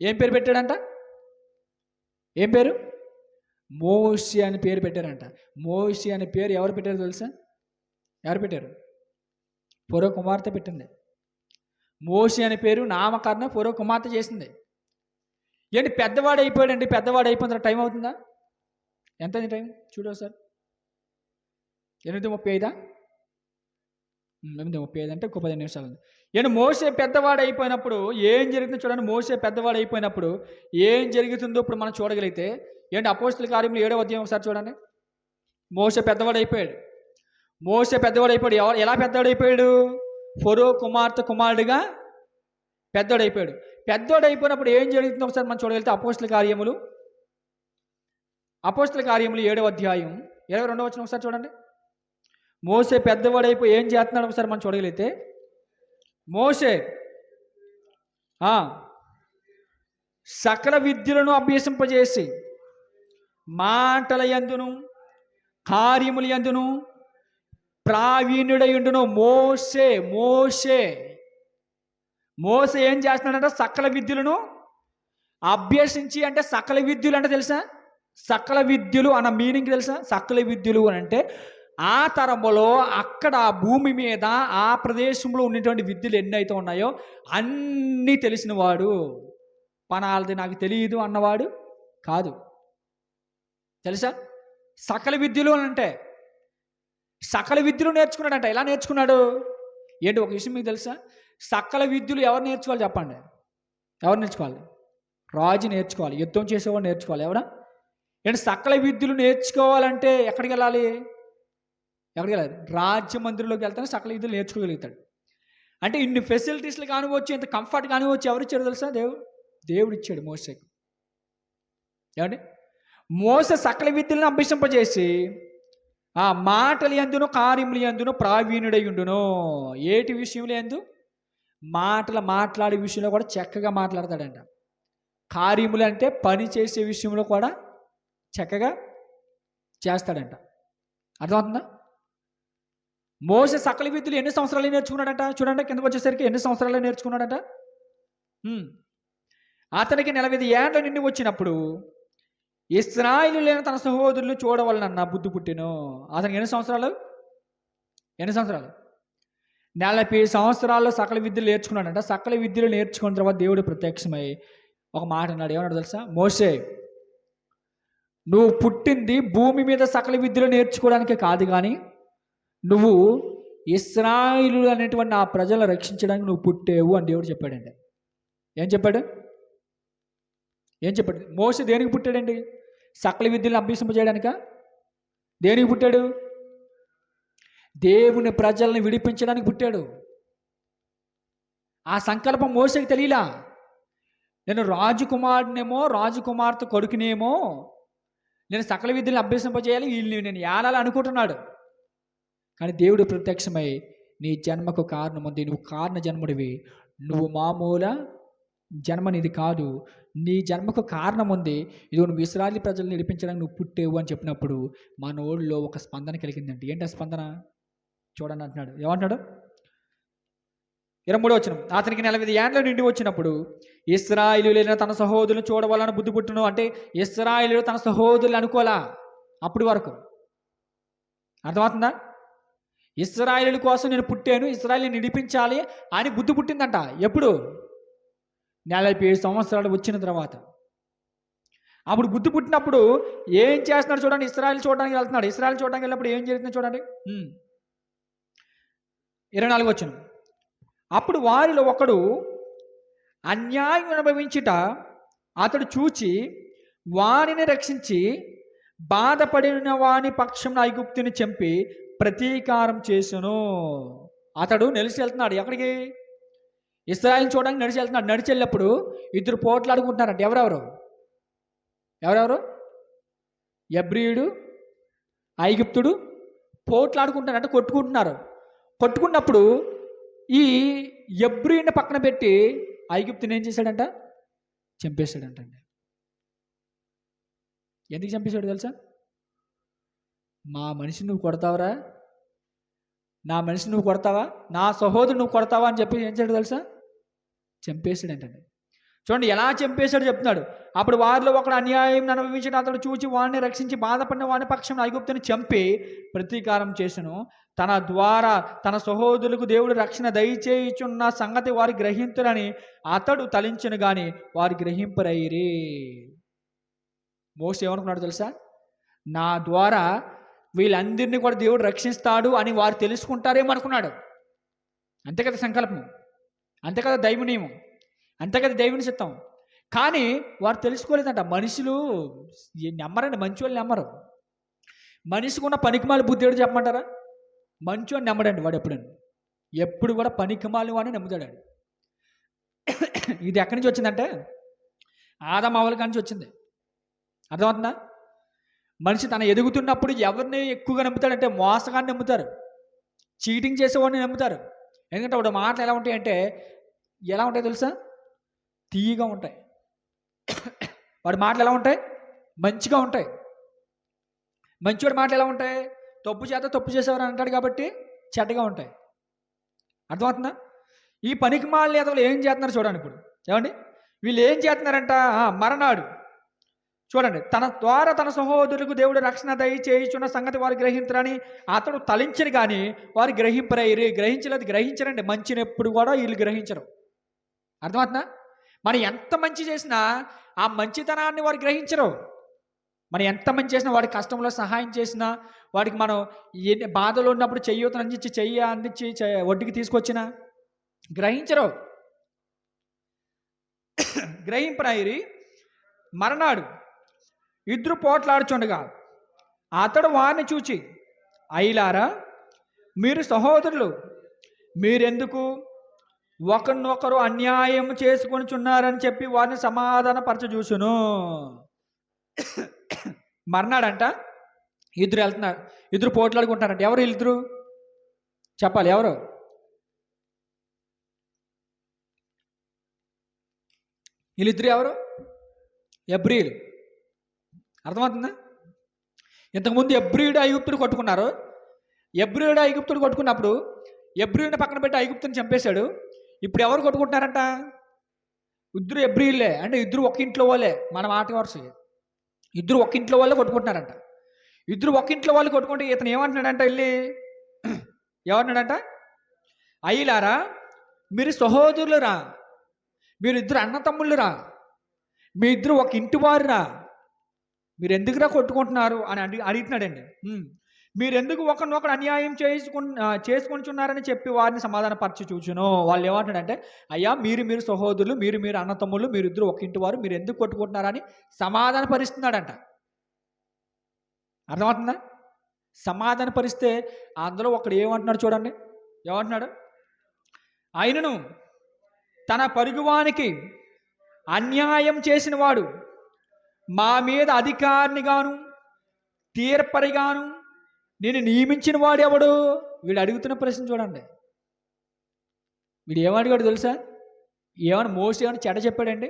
ఏం పేరు పెట్టాడంట? ఏం పేరు? మోసే అని పేరు పెట్టారంట. మోసే అనే పేరు ఎవరు పెట్టారు తెలుసా? ఎవరు పెట్టారు? ఫరో కుమార్తె పెట్టింది. మోసే అనే పేరు నామకరణం ఫరో కుమార్తె చేసింది. ఏంటి? పెద్దవాడు అయిపోయాడండి. పెద్దవాడు అయిపోయిన టైం అవుతుందా? ఎంత టైం చూడు సార్. 8:35 8:35 అంటే ఒక 15 నిమిషాలు ఉంది. ఏంటి? మోసే పెద్దవాడు అయిపోయినప్పుడు ఏం జరుగుతుందో చూడండి. మోసే పెద్దవాడు అయిపోయినప్పుడు ఏం జరుగుతుందో ఇప్పుడు మనం చూడగలిగితే ఏంటి? అపోస్తలుల కార్యములు 7వ అధ్యాయం ఒకసారి చూడండి. మోసే పెద్దవాడు అయిపోయాడు. ఎలా పెద్దవాడు అయిపోయాడు? ఫరో కుమార్తె కుమారుడిగా పెద్దవాడు అయిపోయాడు. పెద్దవాడు అయిపోయినప్పుడు ఏం జరుగుతుందో ఒకసారి మనం చూడగలిగితే అపోస్తలుల కార్యములు 7వ అధ్యాయం 22వ వచనం ఒకసారి చూడండి. మోసే పెద్దవాడైపోయి ఏం చేస్తున్నాడు ఒకసారి మనం చూడగలిగితే, మోసే సకల విద్యలను అభ్యసింపజేసి మాటల యందును కార్యముల యందును ప్రావీణ్యుడయుండును. మోసే మోసే మోసే ఏం చేస్తున్నాడంటే సకల విద్యలను అభ్యసించి, అంటే సకల విద్యలు అంటే తెలుసా, సకల విద్యలు అన్న మీనింగ్ తెలుసా? సకల విద్యలు అని అంటే ఆ తరములో అక్కడ భూమి మీద ఆ ప్రదేశంలో ఉన్నటువంటి విద్యలు ఎన్నైతే ఉన్నాయో అన్నీ తెలిసినవాడు. పనాలది నాకు తెలియదు అన్నవాడు కాదు. తెలుసా? సకల విద్యలు అని అంటే సకల విద్యలు నేర్చుకున్నాడంట. ఎలా నేర్చుకున్నాడు ఏంటి? ఒక విషయం మీకు తెలుసా? సకల విద్యలు ఎవరు నేర్చుకోవాలి చెప్పండి? ఎవరు నేర్చుకోవాలి? రాజు నేర్చుకోవాలి. యుద్ధం చేసేవాడు నేర్చుకోవాలి. ఎవరా? ఏంటి సకల విద్యలు నేర్చుకోవాలంటే ఎక్కడికి వెళ్ళాలి? ఎక్కడికి వెళ్ళాలి? రాజ్య మందిరంలోకి వెళ్తానే సకల విద్యలు నేర్చుకోగలుగుతాడు. అంటే ఇన్ని ఫెసిలిటీస్లు కానివచ్చు, ఇంత కంఫర్ట్ కానివచ్చు ఎవరు ఇచ్చాడు తెలుసా? దేవుడు ఇచ్చాడు మోసేకు. ఏమండి? మోసే సకల విద్యలను అభ్యసింపజేసి ఆ మాటలు యందును కార్యములు యందును ప్రావీణుడై ఉండును. ఏటి విషయంలో ఎందు? మాట్లాడే విషయంలో కూడా చక్కగా మాట్లాడతాడంట. కార్యములు అంటే పని చేసే విషయంలో కూడా చక్కగా చేస్తాడంట. అర్థమవుతుందా? మోసే సకల విద్యలు ఎన్ని సంవత్సరాలు నేర్చుకున్నాడంట? చూడండి, కిందకు వచ్చేసరికి ఎన్ని సంవత్సరాలు నేర్చుకున్నాడంట? అతనికి 40 ఏళ్ల నిండి వచ్చినప్పుడు ఇశ్రాయేలీయులైన తన సహోదరులు చూడవలనన్న బుద్ధి పుట్టెను. అతనికి ఎన్ని సంవత్సరాలు? 40 సంవత్సరాల్లో సకల విద్యలు నేర్చుకున్నాడంట. సకల విద్యలు నేర్చుకున్న తర్వాత దేవుడు ప్రత్యక్షమై ఒక మాట అన్నాడు. ఏమన్నాడు తెలుసా? మోసే, నువ్వు పుట్టింది భూమి మీద సకల విద్యలు నేర్చుకోవడానికి కాదు, కానీ నువ్వు ఇశ్రాయేలీయులు అనేటువంటి ఆ ప్రజలను రక్షించడానికి నువ్వు పుట్టేవు అని దేవుడు చెప్పాడండి. ఏం చెప్పాడు? మోసే దేనికి పుట్టాడండి? సకల విద్యలను అభ్యసింపజేయడానిక? దేనికి పుట్టాడు? దేవుని ప్రజలను విడిపించడానికి పుట్టాడు. ఆ సంకల్పం మోసేకి తెలియలా. నేను రాజకుమారునేమో, రాజకుమార్తె కొడుకునేమో నేను సకల విద్యలను అభ్యసింపజేయాలి, వీళ్ళు నేను ఏలాలి అనుకుంటున్నాడు. కానీ దేవుడు ప్రత్యక్షమై నీ జన్మకు కారణం ఉంది, నువ్వు కారణ జన్ముడివి, నువ్వు మామూలు జన్మ నీది కాదు, నీ జన్మకు కారణం ఉంది, ఇది నువ్వు ఇశ్రాయేలు ప్రజలను నడిపించడానికి నువ్వు పుట్టేవు అని చెప్పినప్పుడు మన ఊళ్ళో ఒక స్పందన కలిగిందండి. ఏంటి ఆ స్పందన? చూడండి అంటున్నాడు. ఏమంటున్నాడు? 23వ వచనం. అతనికి 40 ఏళ్ల నిండి వచ్చినప్పుడు ఇశ్రాయేలీయులైన తన సహోదరులను చూడవాలని బుద్ధి పుట్టును. అంటే ఇశ్రాయేలీయులు తన సహోదరులు అనుకోలా అప్పటి వరకు. అర్థమవుతుందా? ఇశ్రాయేలీయుల కోసం నేను పుట్టాను, ఇశ్రాయేలుని నడిపించాలి అని బుద్ధి పుట్టిందంట. ఎప్పుడు? 47 సంవత్సరాలు వచ్చిన తర్వాత. అప్పుడు బుద్ధి పుట్టినప్పుడు ఏం చేస్తున్నాడు చూడండి. ఇశ్రాయేలు చూడడానికి వెళ్తున్నాడు. ఇశ్రాయేలు చూడడానికి వెళ్ళినప్పుడు ఏం జరుగుతుందో చూడండి. 24వ వచనం. అప్పుడు వారిలో ఒకడు అన్యాయం అనుభవించుట అతడు చూచి వారిని రక్షించి బాధపడిన వాని పక్షం ఐగుప్తుని చంపి ప్రతీకారం చేసును. అతడు నడిచి వెళ్తున్నాడు. ఎక్కడికి? ఇశ్రాయేలు చూడడానికి నడిచి వెళ్తున్నాడు. నడిచి వెళ్ళినప్పుడు ఇద్దరు పోట్లాడుకుంటున్నారంట. ఎవరెవరు? ఎబ్రీయుడు, ఐగుప్తుడు పోట్లాడుకుంటున్నారంట, కొట్టుకుంటున్నారు. కొట్టుకున్నప్పుడు ఈ ఎబ్రీయుని పక్కన పెట్టి ఐగుప్తుని ఏం చేశాడంట? చంపేశాడంటండి. ఎందుకు చంపేశాడు తెలుసా? మా మనిషిని నువ్వు కొడతావరా, నా మనిషిని నువ్వు కొడతావా, నా సహోదరుడు నువ్వు కొడతావా అని చెప్పి ఏం చేయడు తెలుసా? చంపేశాడంటండి. చూడండి ఎలా చంపేశాడు చెప్తున్నాడు. అప్పుడు వారిలో ఒకడు అన్యాయం అనుభవించిన అతడు చూచి వాడిని రక్షించి బాధపడిన వాని పక్షం ఐగుప్తుని చంపి ప్రతీకారం చేసెను. తన ద్వారా తన సహోదరులకు దేవుడు రక్షణ దయచేయుచున్న సంగతి వారి గ్రహింతులని అతడు తలించను గాని వారి గ్రహింపరైరి. మోసే ఏమనుకున్నాడు తెలుసా? నా ద్వారా వీళ్ళందరినీ కూడా దేవుడు రక్షిస్తాడు అని వారు తెలుసుకుంటారేమో అనుకున్నాడు. అంతే కదా సంకల్పం, అంతే కదా దైవ నియమం, అంతే కదా దేవుని చిత్తం. కానీ వారు తెలుసుకోలేదంట. మనుషులు నమ్మరండి, మంచి వాళ్ళు నమ్మరు. మనిషికి ఉన్న పనికిమాలి బుద్ధి ఏడు చెప్పమంటారా? మంచోని నమ్మడండి వాడు. ఎప్పుడు కూడా పనికిమాలి వాడిని నమ్ముతాడు. ఇది ఎక్కడి నుంచి వచ్చిందంటే ఆదామవ్వల కాడి నుంచి వచ్చింది. అర్థమవుతుందా? మనిషి తన ఎదుగుతున్నప్పుడు ఎవరిని ఎక్కువగా నమ్ముతాడంటే మోసగాన్ని నమ్ముతారు. చీటింగ్ చేసేవాడిని నమ్ముతారు. ఎందుకంటే వాడు మాటలు ఎలా ఉంటాయి అంటే, ఎలా ఉంటాయి తెలుసా? తీయగా ఉంటాయి. వాడి మాటలు ఎలా ఉంటాయి? మంచిగా ఉంటాయి. మంచివాడి మాటలు ఎలా ఉంటాయి? తప్పు చేసేవారు అంటాడు కాబట్టి చెడ్డగా ఉంటాయి. అర్థమవుతుందా? ఈ పనికి మాలిన ఎదవలు ఏం చేస్తున్నారు చూడండి. ఇప్పుడు ఏమండి వీళ్ళు ఏం చేస్తున్నారంట? మరనాడు చూడండి, తన ద్వారా తన సహోదరులకు దేవుడు రక్షణ దయచేయుచున్న సంగతి వారు గ్రహించరని అతడు తలించరు, కానీ వారు గ్రహించరండి. మంచిని ఎప్పుడు కూడా వీళ్ళు గ్రహించరు. అర్థమవుతుందా? మనం ఎంత మంచి చేసినా ఆ మంచితనాన్ని వారు గ్రహించరు. మనం ఎంత మంచి చేసినా, వాడి కష్టంలో సహాయం చేసినా, వాడికి మనం ఎన్ని బాధలు ఉన్నప్పుడు చెయ్యూతను అందించి ఒడ్డుకి తీసుకొచ్చినా గ్రహించరు. గ్రహింపరాయిరి. మరనాడు ఇద్దరు పోట్లాడుచుండగా అతడు వారిని చూచి, అయ్యలారా, మీరు సహోదరులు, మీరెందుకు ఒకరినొకరు అన్యాయం చేసుకొనిచున్నారని చెప్పి వారిని సమాధానపరచజూసును. మర్నాడంట ఇద్దరు వెళ్తున్నారు, ఇద్దరు పోట్లాడుకుంటారంట. ఎవరు వీళ్ళిద్దరు? చెప్పాలి ఎవరు? వీళ్ళిద్దరు ఎవరు? ఎబ్రీలు. అర్థమవుతుందా? ఇంతకుముందు ఎబ్రీయుడు ఐగుప్తుడు కొట్టుకున్నారు. ఎబ్రీయుడు ఐగుప్తుడు కొట్టుకున్నప్పుడు ఎబ్రీయుడిని పక్కన పెట్టి ఐగుప్తుని చంపేశాడు. ఇప్పుడు ఎవరు కొట్టుకుంటున్నారంట? ఇద్దరు ఎబ్రీయులే, అంటే ఇద్దరు ఒక ఇంట్లో వాళ్ళే. మన మాట వరుస ఇద్దరు ఒక ఇంట్లో వాళ్ళే కొట్టుకుంటున్నారంట. ఇద్దరు ఒక ఇంట్లో వాళ్ళు కొట్టుకుంటే ఇతను ఏమంటున్నాడంట? వెళ్ళి ఏమంటున్నాడంట? అయ్యలారా, మీరు సహోదరులురా, మీరు ఇద్దరు అన్న తమ్ముళ్ళురా, మీ ఇద్దరు ఒక ఇంటి వారురా, మీరు ఎందుకురా కొట్టుకుంటున్నారు అని అడుగుతున్నాడండి. మీరు ఎందుకు ఒకరినొకరు అన్యాయం చేసుకుంటున్నారని చెప్పి వారిని సమాధానపరచి చూచును. వాళ్ళు ఏమంటాడంటే, అయ్యా, మీరు సహోదరులు, మీరు అన్న తమ్ముళ్ళు, మీరు ఇద్దరు ఒక ఇంటి వారు, మీరు ఎందుకు కొట్టుకుంటున్నారని సమాధానపరుస్తున్నాడంట. అర్థమవుతుందా? సమాధానపరిస్తే అందులో ఒకడు ఏమంటున్నాడు చూడండి. ఏమంటున్నాడు? ఆయనను తన పొరుగువానికి అన్యాయం చేసిన వాడు మా మీద అధికారినిగాను తీర్పరిగాను నేను నియమించిన వాడు ఎవడు? వీడు అడుగుతున్న ప్రశ్న చూడండి. వీడు ఏమడిగాడు తెలుసా? ఏమైనా మోసి ఏమైనా చెడ్డ చెప్పాడండి?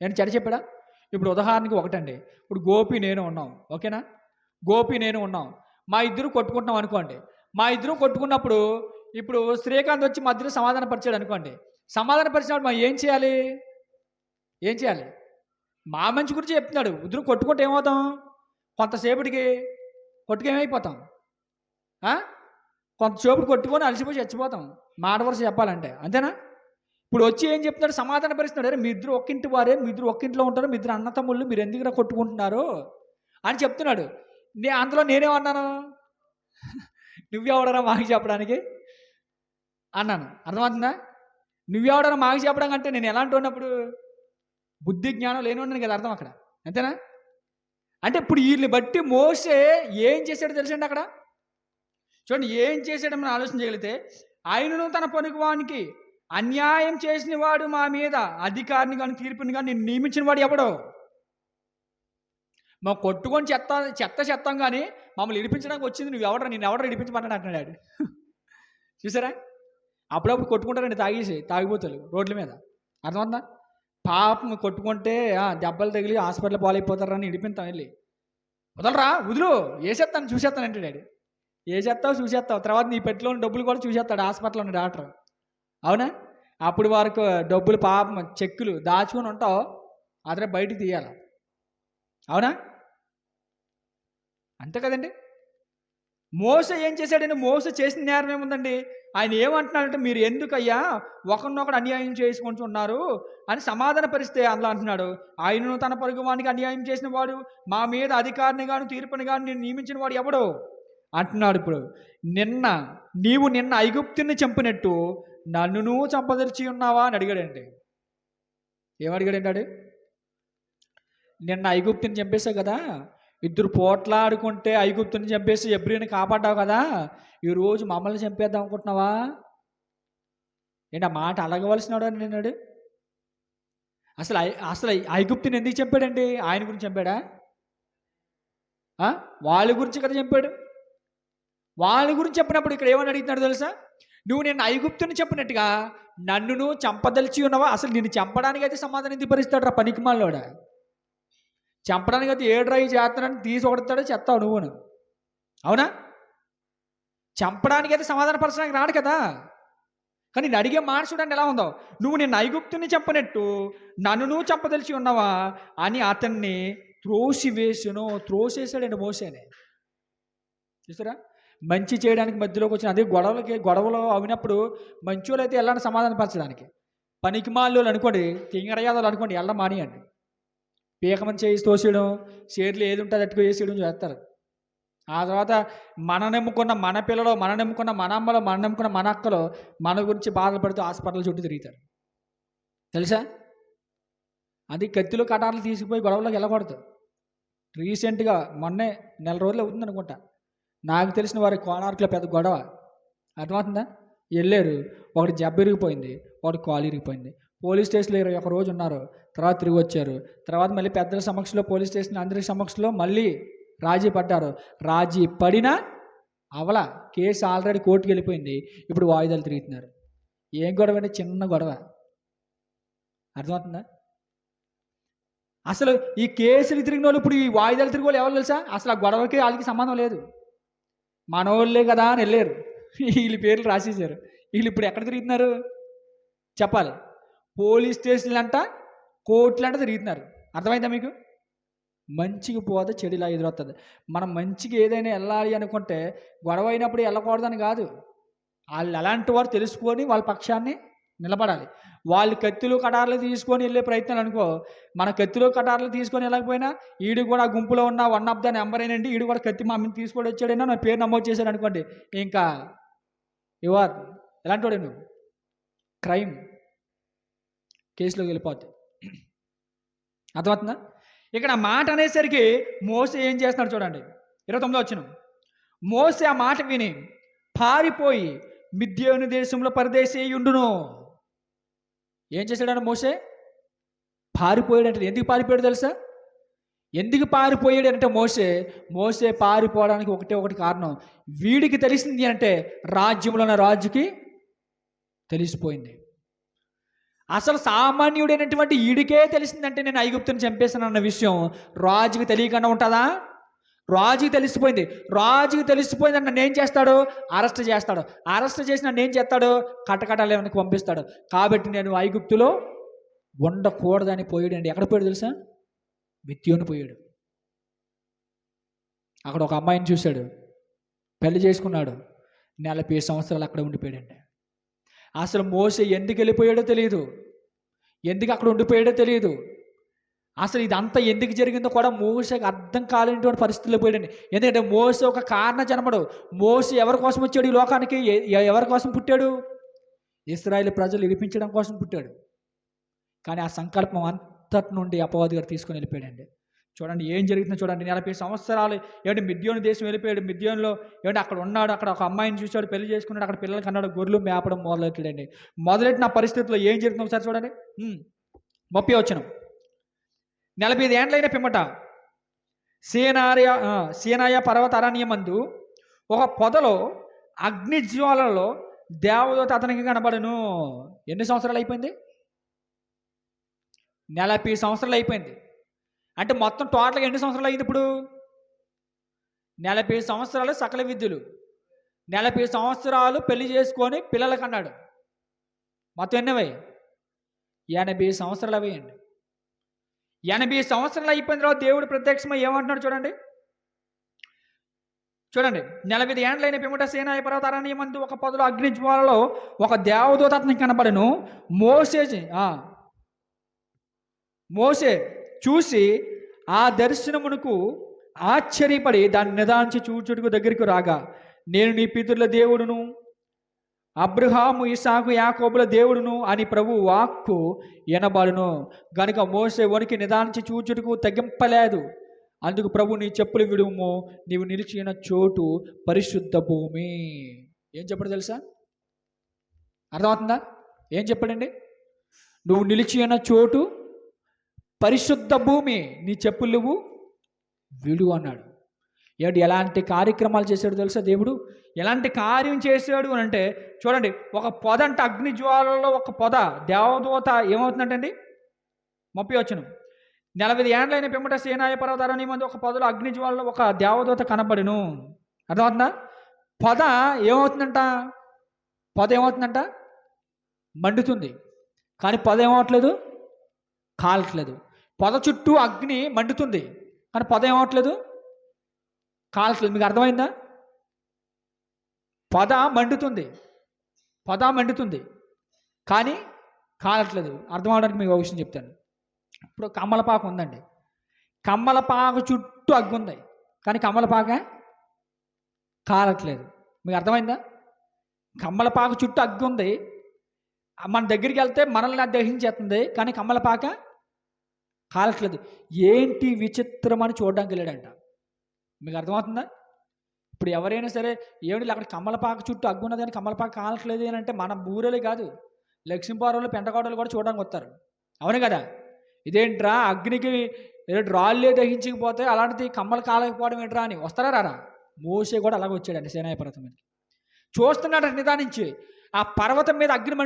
ఏమైనా చెడ్డ చెప్పాడా? ఇప్పుడు ఉదాహరణకి ఒకటండి, ఇప్పుడు గోపి నేను ఉన్నాం, ఓకేనా? గోపి నేను ఉన్నాం, మా ఇద్దరు కొట్టుకుంటున్నాం అనుకోండి. మా ఇద్దరు కొట్టుకున్నప్పుడు ఇప్పుడు శ్రీకాంత్ వచ్చి మధ్యలో సమాధానపరిచాడు అనుకోండి. సమాధానపరిచినప్పుడు మనం ఏం చేయాలి? మా మంచి గురించి చెప్తున్నాడు. ఇద్దరు కొట్టుకుంటే ఏమవుతాం? కొంతసేపటికి ఏమైపోతాం? కొంతసేపు కొట్టుకొని అలసిపోయి చచ్చిపోతాం, మాట వరుస చెప్పాలంటే. అంతేనా? ఇప్పుడు వచ్చి ఏం చెప్తున్నాడు? సమాధాన పరిస్తున్నాడు. అరే, మీ ఇద్దరు ఒక్కింటి వారే, మీ ఇద్దరు ఒక్కింట్లో ఉంటారు, మీ ఇద్దరు అన్న తమ్ముళ్ళు, మీరు ఎందుకు కొట్టుకుంటున్నారు అని చెప్తున్నాడు. అందులో నేనేమన్నాను? నువ్వెవడరా మాకు చెప్పడానికి అన్నాను. అర్థమవుతుందా? నువ్వెవడరా మాకు చెప్పడం అంటే నేను ఎలాంటి ఉన్నప్పుడు బుద్ధి జ్ఞానం లేని ఉన్నాను కదా, అర్థం అక్కడ. అంతేనా? అంటే ఇప్పుడు వీళ్ళని బట్టి మోసే ఏం చేశాడో తెలుసండి అక్కడ. చూడండి, ఏం చేశాడో మనం ఆలోచన చేయగలిగితే, ఆయనను తన పొరుగువానికి అన్యాయం చేసిన వాడు మా మీద అధికారిని కానీ తీర్పుని కానీ నేను నియమించిన వాడు ఎవడో? మా కొట్టుకొని చెత్తం కానీ మమ్మల్ని ఇడిపించడానికి వచ్చింది నేను ఎవడరా ఇడిపించమన్నాడు అంటున్నాడు. చూసారా? అప్పుడప్పుడు కొట్టుకుంటారండి తాగిపోతారు రోడ్ల మీద. అర్థమవుతుందా? పాపం కొట్టుకుంటే దెబ్బలు తగిలి హాస్పిటల్ పాలైపోతారని ఇడిపిస్తాం. వెళ్ళి వదలరా, వదులు, వేసేస్తాను చూసేస్తాను అంటే డాడీ. చూసేస్తావు తర్వాత నీ పెట్టిలో డబ్బులు కూడా చూసేస్తాడు హాస్పిటల్లో ఉన్న డాక్టర్. అవునా? అప్పుడు వారికి డబ్బులు పాపం చెక్కులు దాచుకొని ఉంటావు, అదే బయటికి తీయాలి. అవునా? అంతే కదండి. మోస ఏం చేశాడండి? మోస చేసిన నేరం ఏముందండి? ఆయన ఏమంటున్నాడంటే, మీరు ఎందుకయ్యా ఒకరినొకరు అన్యాయం చేసుకుంటున్నారు అని సమాధానపరిస్తే అందులో అంటున్నాడు, ఆయనను తన పొరుగువానికి అన్యాయం చేసిన వాడు మా మీద అధికారిని గాను తీర్పుని గాను నేను నియమించిన వాడు ఎవడు అంటున్నాడు. ఇప్పుడు నీవు నిన్న ఐగుప్తుని చంపినట్టు నన్ను నువ్వు చంపదలిచి ఉన్నావా అని అడిగాడండి. ఏమడిగాడంటాడు? నిన్న ఐగుప్తుని చంపేశావు కదా, ఇద్దరు పోట్లాడుకుంటే ఐగుప్తుని చంపేసి ఎబ్రీని కాపాడ్డావు కదా, ఈరోజు మమ్మల్ని చంపేద్దాం అనుకుంటున్నావా ఏంటి? ఆ మాట అలగవలసినాడు అని అన్నాడు. అసలు ఐగుప్తుని ఎందుకు చంపాడండి? ఆయన గురించి చంపాడా? వాళ్ళ గురించి కదా చంపాడు. వాళ్ళ గురించి చెప్పినప్పుడు ఇక్కడ ఏమని అడుగుతున్నాడు తెలుసా? నువ్వు నేను ఐగుప్తుని చెప్పినట్టుగా నన్నును చంపదలిచి ఉన్నావా? అసలు నిన్ను చంపడానికి అయితే సమాధానం ఎందుకు పరిస్తాడు రా పనికిమాలోడా? చంపడానికి అయితే ఏ డ్రైవ్ చేస్తానని తీసి కొడతాడో చెప్తావు నువ్వును, అవునా? చంపడానికి అయితే సమాధాన పరచడానికి రాడు కదా. కానీ నేను అడిగే మాట చూడండి ఎలా ఉందో. నువ్వు నేను ఐగుప్తుని చెప్పనట్టు నన్ను నువ్వు చంపదలిచి ఉన్నావా అని అతన్ని త్రోసేసాడండి మోసేనే. చూసారా? మంచి చేయడానికి మధ్యలోకి వచ్చిన అదే గొడవలో అవినప్పుడు మంచోళ్ళు అయితే వెళ్ళండి సమాధానపరచడానికి. పనికిమాలు అనుకోండి, తింగరయాదాలు అనుకోండి, వెళ్ళ మానియండి. పీకమని చేసి తోసేయడం, షేర్లు ఏది ఉంటుంది అట్టుకు వేసేయడం చేస్తారు. ఆ తర్వాత మన నమ్ముకున్న మన పిల్లలు, మన నమ్ముకున్న మన అమ్మలో, మన నమ్ముకున్న మన అక్కలో మన గురించి బాధపడుతూ హాస్పిటల్ చుట్టూ తిరుగుతారు. తెలుసా? అది కత్తిలో కటార్లు తీసుకుపోయి గొడవలోకి వెళ్ళకూడదు. రీసెంట్గా మొన్నే నెల రోజులు అవుతుంది అనుకుంటా, నాకు తెలిసిన వారి కోణార్కులో పెద్ద గొడవ. అర్థమవుతుందా? వెళ్ళారు, ఒకటి జబ్బు ఇరిగిపోయింది, ఒకటి కాలు ఇరిగిపోయింది. పోలీస్ స్టేషన్లో 21 రోజు ఉన్నారు, తర్వాత తిరిగి వచ్చారు. తర్వాత మళ్ళీ పెద్దల సమక్షంలో పోలీస్ స్టేషన్ అందరి సమక్షంలో మళ్ళీ రాజీ పడ్డారు. రాజీ పడినా అవల కేసు ఆల్రెడీ కోర్టుకు వెళ్ళిపోయింది. ఇప్పుడు వాయిదాలు తిరుగుతున్నారు. ఏం గొడవ అంటే చిన్న గొడవ. అర్థమవుతుందా? అసలు ఈ కేసులు తిరిగిన వాళ్ళు ఇప్పుడు ఈ వాయిదాలు తిరిగి వాళ్ళు ఎవరు తెలుసా? అసలు ఆ గొడవకి వాళ్ళకి సంబంధం లేదు. మనోళ్ళే కదా అని వెళ్ళారు, వీళ్ళ పేర్లు రాసేసారు. వీళ్ళు ఇప్పుడు ఎక్కడ తిరుగుతున్నారు చెప్పాలి? పోలీస్ స్టేషన్లు అంట, కోర్టులు అంట తిరుగుతున్నారు. అర్థమైందా మీకు? మంచికి పోతే చెడులా ఎదురవుతుంది. మనం మంచికి ఏదైనా వెళ్ళాలి అనుకుంటే గొడవ అయినప్పుడు వెళ్ళకూడదని కాదు. వాళ్ళు ఎలాంటి వారు తెలుసుకొని వాళ్ళ పక్షాన్ని నిలబడాలి. వాళ్ళు కత్తులు కటార్లు తీసుకొని వెళ్ళే ప్రయత్నాలు అనుకో, మన కత్తులు కటార్లు తీసుకొని వెళ్ళకపోయినా ఈడు కూడా గుంపులో ఉన్న 1 ఆఫ్ ద నెంబర్ ఏంటంటే ఈడు కూడా కత్తి మా అమ్మని తీసుకొని వచ్చాడైనా నా పేరు నమోదు చేశాడు అనుకోండి, ఇంకా యువర్ ఎలాంటి వాడు నువ్వు, క్రైమ్ కేసులోకి వెళ్ళిపోద్ది. అర్థమవుతుందా? ఇక్కడ మాట అనేసరికి మోసే ఏం చేస్తున్నాడు చూడండి, 29 వచనం. మోసే ఆ మాట విని పారిపోయి మిద్యాను దేశంలో పరదేశీయుండును. ఏం చేశాడన్న మోసే? పారిపోయాడు. అంటే ఎందుకు పారిపోయాడు తెలుసా? ఎందుకు పారిపోయాడు అంటే మోసే పారిపోవడానికి ఒకటి కారణం. వీడికి తెలిసింది అంటే రాజ్యంలో ఉన్న రాజుకి తెలిసిపోయింది. అసలు సామాన్యుడైనటువంటి ఈడికే తెలిసిందంటే నేను ఐగుప్తుని చంపేశాను అన్న విషయం రాజుకి తెలియకుండా ఉంటుందా? రాజుకి తెలిసిపోయింది. రాజుకి తెలిసిపోయింది నన్ను ఏం చేస్తాడు? అరెస్ట్ చేస్తాడు. అరెస్ట్ చేసి నన్ను ఏం చేస్తాడు? కటకటాలకి పంపిస్తాడు. కాబట్టి నేను ఐగుప్తులో ఉండకూడదని పోయాడండి. ఎక్కడ పోయాడు తెలుసా? మిద్యాను పోయాడు. అక్కడ ఒక అమ్మాయిని చూశాడు, పెళ్లి చేసుకున్నాడు. 40 సంవత్సరాలు అక్కడ ఉండిపోయాడండి. అసలు మోసే ఎందుకు వెళ్ళిపోయాడో తెలియదు, ఎందుకు అక్కడ ఉండిపోయాడో తెలియదు. అసలు ఇదంతా ఎందుకు జరిగిందో కూడా మోసేకి అర్థం కాలేనటువంటి పరిస్థితుల్లో పోయాడండి. ఎందుకంటే మోసే ఒక కారణ జన్మడు. మోసే ఎవరి కోసం వచ్చాడు ఈ లోకానికి? ఎవరి కోసం పుట్టాడు? ఇశ్రాయేలు ప్రజలు విడిపించడం కోసం పుట్టాడు. కానీ ఆ సంకల్పం అంతటి నుండి అపవాది గారు తీసుకొని వెళ్ళిపోయాడండి. చూడండి ఏం జరుగుతుందో చూడండి. 40 సంవత్సరాలు ఏమిటి మిద్యాను దేశం వెళ్ళిపోయాడు. మిద్యానులో ఏమిటి అక్కడ ఉన్నాడు, అక్కడ ఒక అమ్మాయిని చూశాడు, పెళ్లి చేసుకున్నాడు, అక్కడ పిల్లలు కన్నాడు, గొర్రెలు మేపడం మొదలెట్టాడండి. మొదలెట్టిన పరిస్థితుల్లో ఏం జరుగుతుందో ఒకసారి చూడండి. 30 వచనం. 45 ఏండ్లైన పిమ్మట సీనాయ పర్వత అరణ్యమందు ఒక పొదలో అగ్నిజ్వాలలో దేవదూత అతనికి కనబడును. ఎన్ని సంవత్సరాలు అయిపోయింది? 40 సంవత్సరాలు అయిపోయింది. అంటే మొత్తం టోటల్గా ఎన్ని సంవత్సరాలు అయింది ఇప్పుడు? 40 సంవత్సరాలు సకల విద్యలు, 40 సంవత్సరాలు పెళ్లి చేసుకొని పిల్లలకు అన్నాడు. మొత్తం ఎన్నవై? 80 సంవత్సరాలు అవేయండి. 80 సంవత్సరాలు అయిపోయిన తర్వాత దేవుడు ప్రత్యక్షమై ఏమంటున్నాడు చూడండి. 45 ఏండ్లైన పిమ్మట సీనాయి పర్వత అరణ్యమందు ఒక పొదలో అగ్నిజ్వాలలో ఒక దేవదూత అతనికి కనబడును. మోసే చూసి ఆ దర్శనమునకు ఆశ్చర్యపడి దాన్ని నిదానించి చూచుటకు దగ్గరికి రాగా, నేను నీ పితరుల దేవుడును, అబ్రహాము, ఇసాకు, యాకోబుల దేవుడును అని ప్రభు వాక్కు వినబడును. గనుక మోసే వణికి నిదానించి చూచుటకు తగ్గింపలేదు. అందుకు ప్రభు, నీ చెప్పులు విడుము, నీవు నిలిచిన చోటు పరిశుద్ధ భూమి. ఏం చెప్పాడు తెలుసా? అర్థమవుతుందా? ఏం చెప్పాడండి? నువ్వు నిలిచిన చోటు పరిశుద్ధ భూమి, నీ చెప్పులు విడు అన్నాడు. ఏంటి ఎలాంటి కార్యక్రమాలు చేశాడు తెలుసా దేవుడు? ఎలాంటి కార్యం చేశాడు అని అంటే చూడండి, ఒక పొద అంటే అగ్ని జ్వాలలో ఒక పొద దేవదూత ఏమవుతుందంటండి 30 40 ఏండ్లైన పిమ్మట సేనాయ పర్వతాలని మంది ఒక పొదలో అగ్ని జ్వాలలో ఒక దేవదూత కనబడును. అర్థమవుతుందా? పొద ఏమవుతుందంట? పొద ఏమవుతుందంట? మండుతుంది. కానీ పొద ఏమవట్లేదు? కాలట్లేదు. పొద చుట్టూ అగ్ని మండుతుంది, కానీ పొద ఏమవట్లేదు? కాలట్లేదు. మీకు అర్థమైందా? పొద మండుతుంది కానీ కాలట్లేదు. అర్థం అవడానికి మీకు ఒక విషయం చెప్తాను. ఇప్పుడు కమ్మలపాకు ఉందండి, కమ్మలపాకు చుట్టూ అగ్గి ఉంది, కానీ కమ్మలపాక కాలట్లేదు. మీకు అర్థమైందా? కమ్మలపాకు చుట్టూ అగ్గి ఉంది, మన దగ్గరికి వెళ్తే మనల్ని దహించేస్తుంది, కానీ కమ్మలపాక కాలట్లేదు. ఏంటి విచిత్రం అని చూడడానికి వెళ్ళాడంట. మీకు అర్థమవుతుందా? ఇప్పుడు ఎవరైనా సరే ఏమిటి అక్కడ కమ్మలపాక చుట్టూ అగ్గు ఉన్నది కానీ కమ్మలపాక కాలట్లేదు అని అంటే మన ఊరేలే కాదు, లక్ష్మీపురంలో పెంటకోటలు కూడా చూడడానికి వస్తారు. అవును కదా? ఇదేంట్రా అగ్నికి రాళ్ళే దహించకపోతే అలాంటిది కమ్మలు కాలకపోవడం ఏంట్రా అని వస్తారా రారా? మోసే కూడా అలాగే వచ్చాడండి సేనాయ పర్వతం మీదకి. చూస్తున్నాడు నిదానించి, ఆ పర్వతం మీద అగ్ని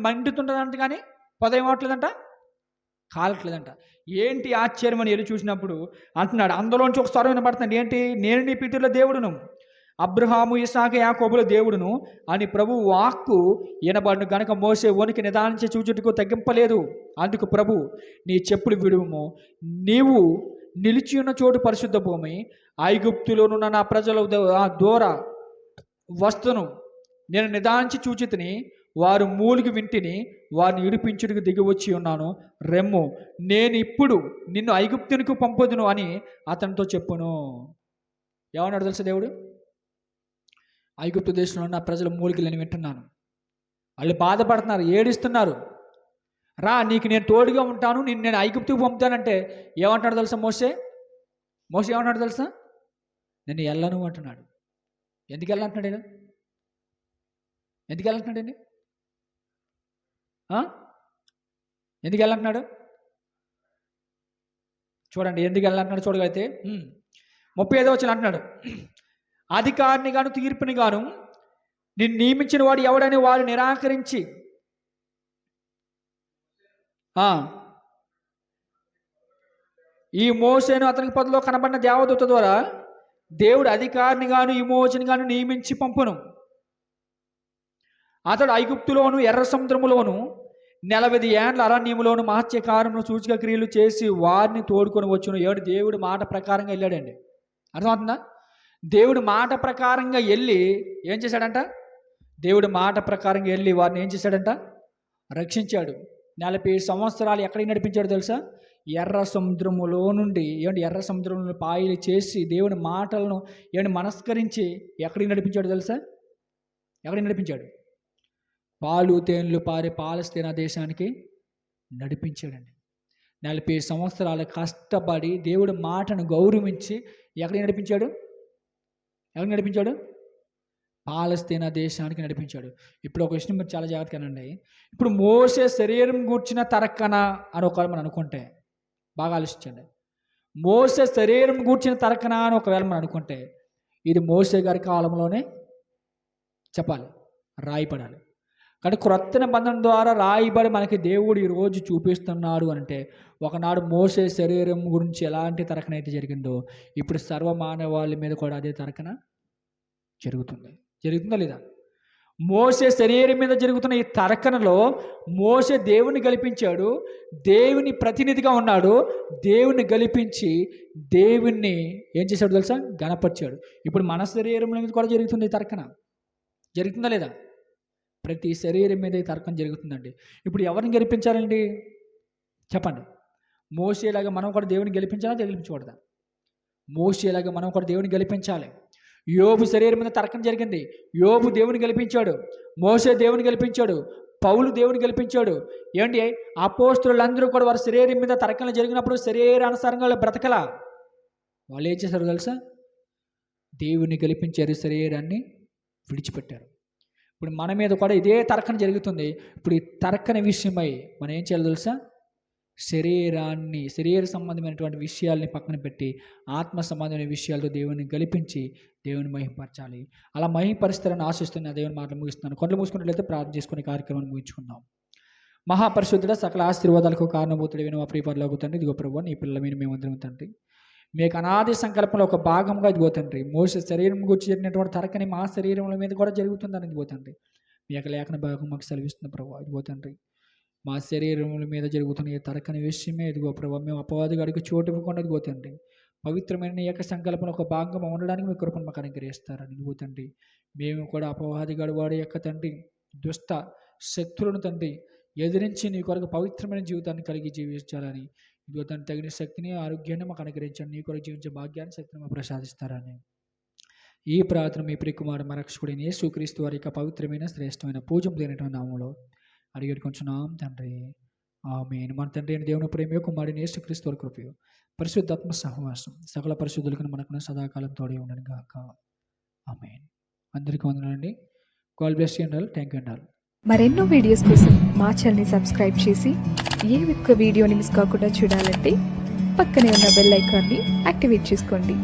మండుతుంటుందంట, కానీ పొద ఏమవట్లేదంట? కాలట్లేదంట. ఏంటి ఆశ్చర్యం అని ఎదురు చూసినప్పుడు అంటున్నాడు, అందులోంచి ఒక స్వరం వినబడుతుంది. ఏంటి? నేను నీ పితరుల దేవుడును, అబ్రహాము ఇస్సాకు యాకోబుల దేవుడును అని ప్రభు వాక్కు వినబడును గనుక మోసే వణికి నిదానించి చూచుటకు తగ్గింపలేదు. అందుకు ప్రభు, నీ చెప్పులు విడుము, నీవు నిలిచి ఉన్న చోటు పరిశుద్ధ భూమి, ఐగుప్తులోనున్న నా ప్రజల దూర వస్తును నేను నిదానించి చూచితిని, వారు మూలికి వింటిని, వారిని ఇడిపించుటకు దిగి వచ్చి ఉన్నాను. రెమ్ము, నేను ఇప్పుడు నిన్ను ఐగుప్తునికి పంపుదును అని అతనితో చెప్పును. ఏమన్నాడు తెలుసా దేవుడు? ఐగుప్తు దేశంలో ఉన్న ప్రజల మూలికి నేను వింటున్నాను, వాళ్ళు బాధపడుతున్నారు, ఏడుస్తున్నారు. రా, నీకు నేను తోడుగా ఉంటాను, నేను ఐగుప్తుకు పంపుతానంటే ఏమంటాడు తెలుసా మోసే ఏమంటాడు తెలుసా? నేను వెళ్ళను అంటున్నాడు. ఎందుకు వెళ్ళంటున్నాడు? ఎందుకు వెళ్ళంటున్నాడండి? ఎందుకు వెళ్ళంటున్నాడు? చూడండి ఎందుకు వెళ్ళంటున్నాడు. చూడగలిగితే 35వ వచనం అంటున్నాడు, అధికారిని గాను తీర్పుని గాను నిన్ను నియమించిన వాడు ఎవడని వారు నిరాకరించి ఈ మోసేను అతనికి పొదలో కనబడిన దేవదూత ద్వారా దేవుడు అధికారిని గాను ఈ మోసేని గాను నియమించి పంపును. అతడు ఐగుప్తులోను ఎర్ర సముద్రములోను 40 ఏండ్ల అరణ్యములోను మహత్యకారమును సూచక క్రియలు చేసి వారిని తోడుకొని వచ్చును. ఏడు దేవుడు మాట ప్రకారంగా వెళ్ళాడండి. అర్థమవుతుందా? దేవుడు మాట ప్రకారంగా వెళ్ళి ఏం చేశాడంట? దేవుడు మాట ప్రకారంగా వెళ్ళి వారిని ఏం చేశాడంట? రక్షించాడు. 40 సంవత్సరాలు ఎక్కడికి నడిపించాడు తెలుసా? ఎర్ర సముద్రములో నుండి ఎర్ర సముద్రంలో పాయలు చేసి దేవుని మాటలను మనస్కరించి ఎక్కడికి నడిపించాడు తెలుసా? ఎక్కడికి నడిపించాడు? పాలు తేనెలు పారే పాలస్తీనా దేశానికి నడిపించాడండి. 40 సంవత్సరాలు కష్టపడి దేవుడి మాటను గౌరవించి ఎక్కడికి నడిపించాడు? ఎవరికి నడిపించాడు? పాలస్తీనా దేశానికి నడిపించాడు. ఇప్పుడు ఒక విషయం మీరు చాలా జాగ్రత్తగానండి. ఇప్పుడు మోసే శరీరం గూర్చిన తరక్కన అని ఒకవేళ మనం అనుకుంటే, బాగా ఆలోచించండి, మోసే శరీరం గూర్చిన తరక్కన అని ఒకవేళ మనం అనుకుంటే ఇది మోసే గారి కాలంలోనే చెప్పాలి, రాయపడాలి. కానీ క్రొత్త నిబంధన ద్వారా రాయబడి మనకి దేవుడు ఈరోజు చూపిస్తున్నాడు అంటే, ఒకనాడు మోసే శరీరం గురించి ఎలాంటి తరకన అయితే జరిగిందో ఇప్పుడు సర్వమానవాళి మీద కూడా అదే తరకన జరుగుతుందా లేదా? మోసే శరీరం మీద జరుగుతున్న ఈ తరకనలో మోసే దేవుని గెలిపించాడు, దేవుని ప్రతినిధిగా ఉన్నాడు, దేవుని గెలిపించి దేవుణ్ణి ఏం చేశాడు తెలుసా? గణపరిచాడు. ఇప్పుడు మన శరీరం మీద కూడా జరుగుతుంది ఈ తరకన. జరుగుతుందా లేదా? ప్రతి శరీరం మీద ఈ తర్కం జరుగుతుందండి. ఇప్పుడు ఎవరిని గెలిపించాలండి చెప్పండి? మోసేలాగా మనం కూడా దేవుని గెలిపించాలా, గెలిపించకూడదా? మోసేలాగా మనం కూడా దేవుని గెలిపించాలి. యోబు శరీరం మీద తర్కం జరిగింది, యోబు దేవుని గెలిపించాడు, మోసే దేవుని గెలిపించాడు, పౌలు దేవుని గెలిపించాడు. ఏంటి? అపోస్తులందరూ కూడా వారి శరీరం మీద తర్కంలో జరిగినప్పుడు శరీరానుసారంగా బ్రతకలా. వాళ్ళు ఏం చేశారు తెలుసా? దేవుని గెలిపించారు, శరీరాన్ని విడిచిపెట్టారు. ఇప్పుడు మన మీద కూడా ఇదే తర్కన జరుగుతుంది. ఇప్పుడు ఈ తర్కన విషయమై మనం ఏం చేయాలి తెలుసా? శరీర సంబంధమైనటువంటి విషయాల్ని పక్కన పెట్టి ఆత్మ సంబంధమైన విషయాలతో దేవుని గలిపించి దేవుని మహిమపరచాలి. అలా మహిమపరుస్తారని ఆశిస్తున్న దేవుని మాటలు ముగిస్తున్నాను. కొండలు మూసుకున్నట్లయితే ప్రార్థన చేసుకునే కార్యక్రమాన్ని ముగించుకుందాం. మహాపరిశుద్ధుడ, సకల ఆశీర్వాదాలకు కారణభూతుడు మా ప్రియ పరలోక తండ్రి, ఇదిగో ప్రభువా నీ పిల్లల మీద మేమందరం తండ్రి మీకు అనాది సంకల్పంలో ఒక భాగంగా ఇదిగో తండ్రి మోసే శరీరం గురించి జరిగినటువంటి తరకని మా శరీరముల మీద కూడా జరుగుతుందని ఇదిగో తండ్రి మీ యొక్క లేఖన భాగం మాకు సెలవిస్తున్న ప్రభావ. ఇదిగో తండ్రి మా శరీరముల మీద జరుగుతున్న ఈ తరకని విషయమే ఇదిగో ప్రభావ మేము అపవాది గడికి చోటు ఇవ్వకుండా ఇదిగో తండ్రి పవిత్రమైన నీ యొక్క సంకల్పంలో ఒక భాగంగా ఉండడానికి మీ కృపను మాకు అనుగ్రహిస్తారని ఇదిగో తండ్రి మేము కూడా అపవాది గడివాడి యొక్క తండ్రి దుష్ట శక్తులను తండ్రి ఎదిరించి నీ కొరకు పవిత్రమైన జీవితాన్ని కలిగి జీవించాలని ఇదిగో తను తగిన శక్తిని ఆరోగ్యాన్ని మాకు అనుగ్రహించండి. నీ కొరకు జీవించే భాగ్యాన్ని శక్తిని మాకు ప్రసాదిస్తారని ఈ ప్రార్థన మీ ప్రియకుమారు మా రక్షకుడైన యేసుక్రీస్తు వారి యొక్క పవిత్రమైన శ్రేష్టమైన పూజంతైనటువంటి నామములో అడిగేది కొంచెం తండ్రి ఆమేన్. మన తండ్రి అయిన దేవుని ప్రేమ కుమారుడైన యేసుక్రీస్తు వారి కృపయు పరిశుద్ధాత్మ సహవాసం సకల పరిశుద్ధులకు మనకు సదాకాలం తోడే ఉండను గాక. ఆమేన్. అందరికీ వందనాలండి. God bless you and all. Thank you and all. మరెన్నో వీడియోస్ కోసం మా ఛానల్ని సబ్స్క్రైబ్ చేసి ఏ ఒక్క వీడియోని మిస్ కాకుండా చూడాలంటే పక్కనే ఉన్న బెల్ ఐకాన్ని యాక్టివేట్ చేసుకోండి.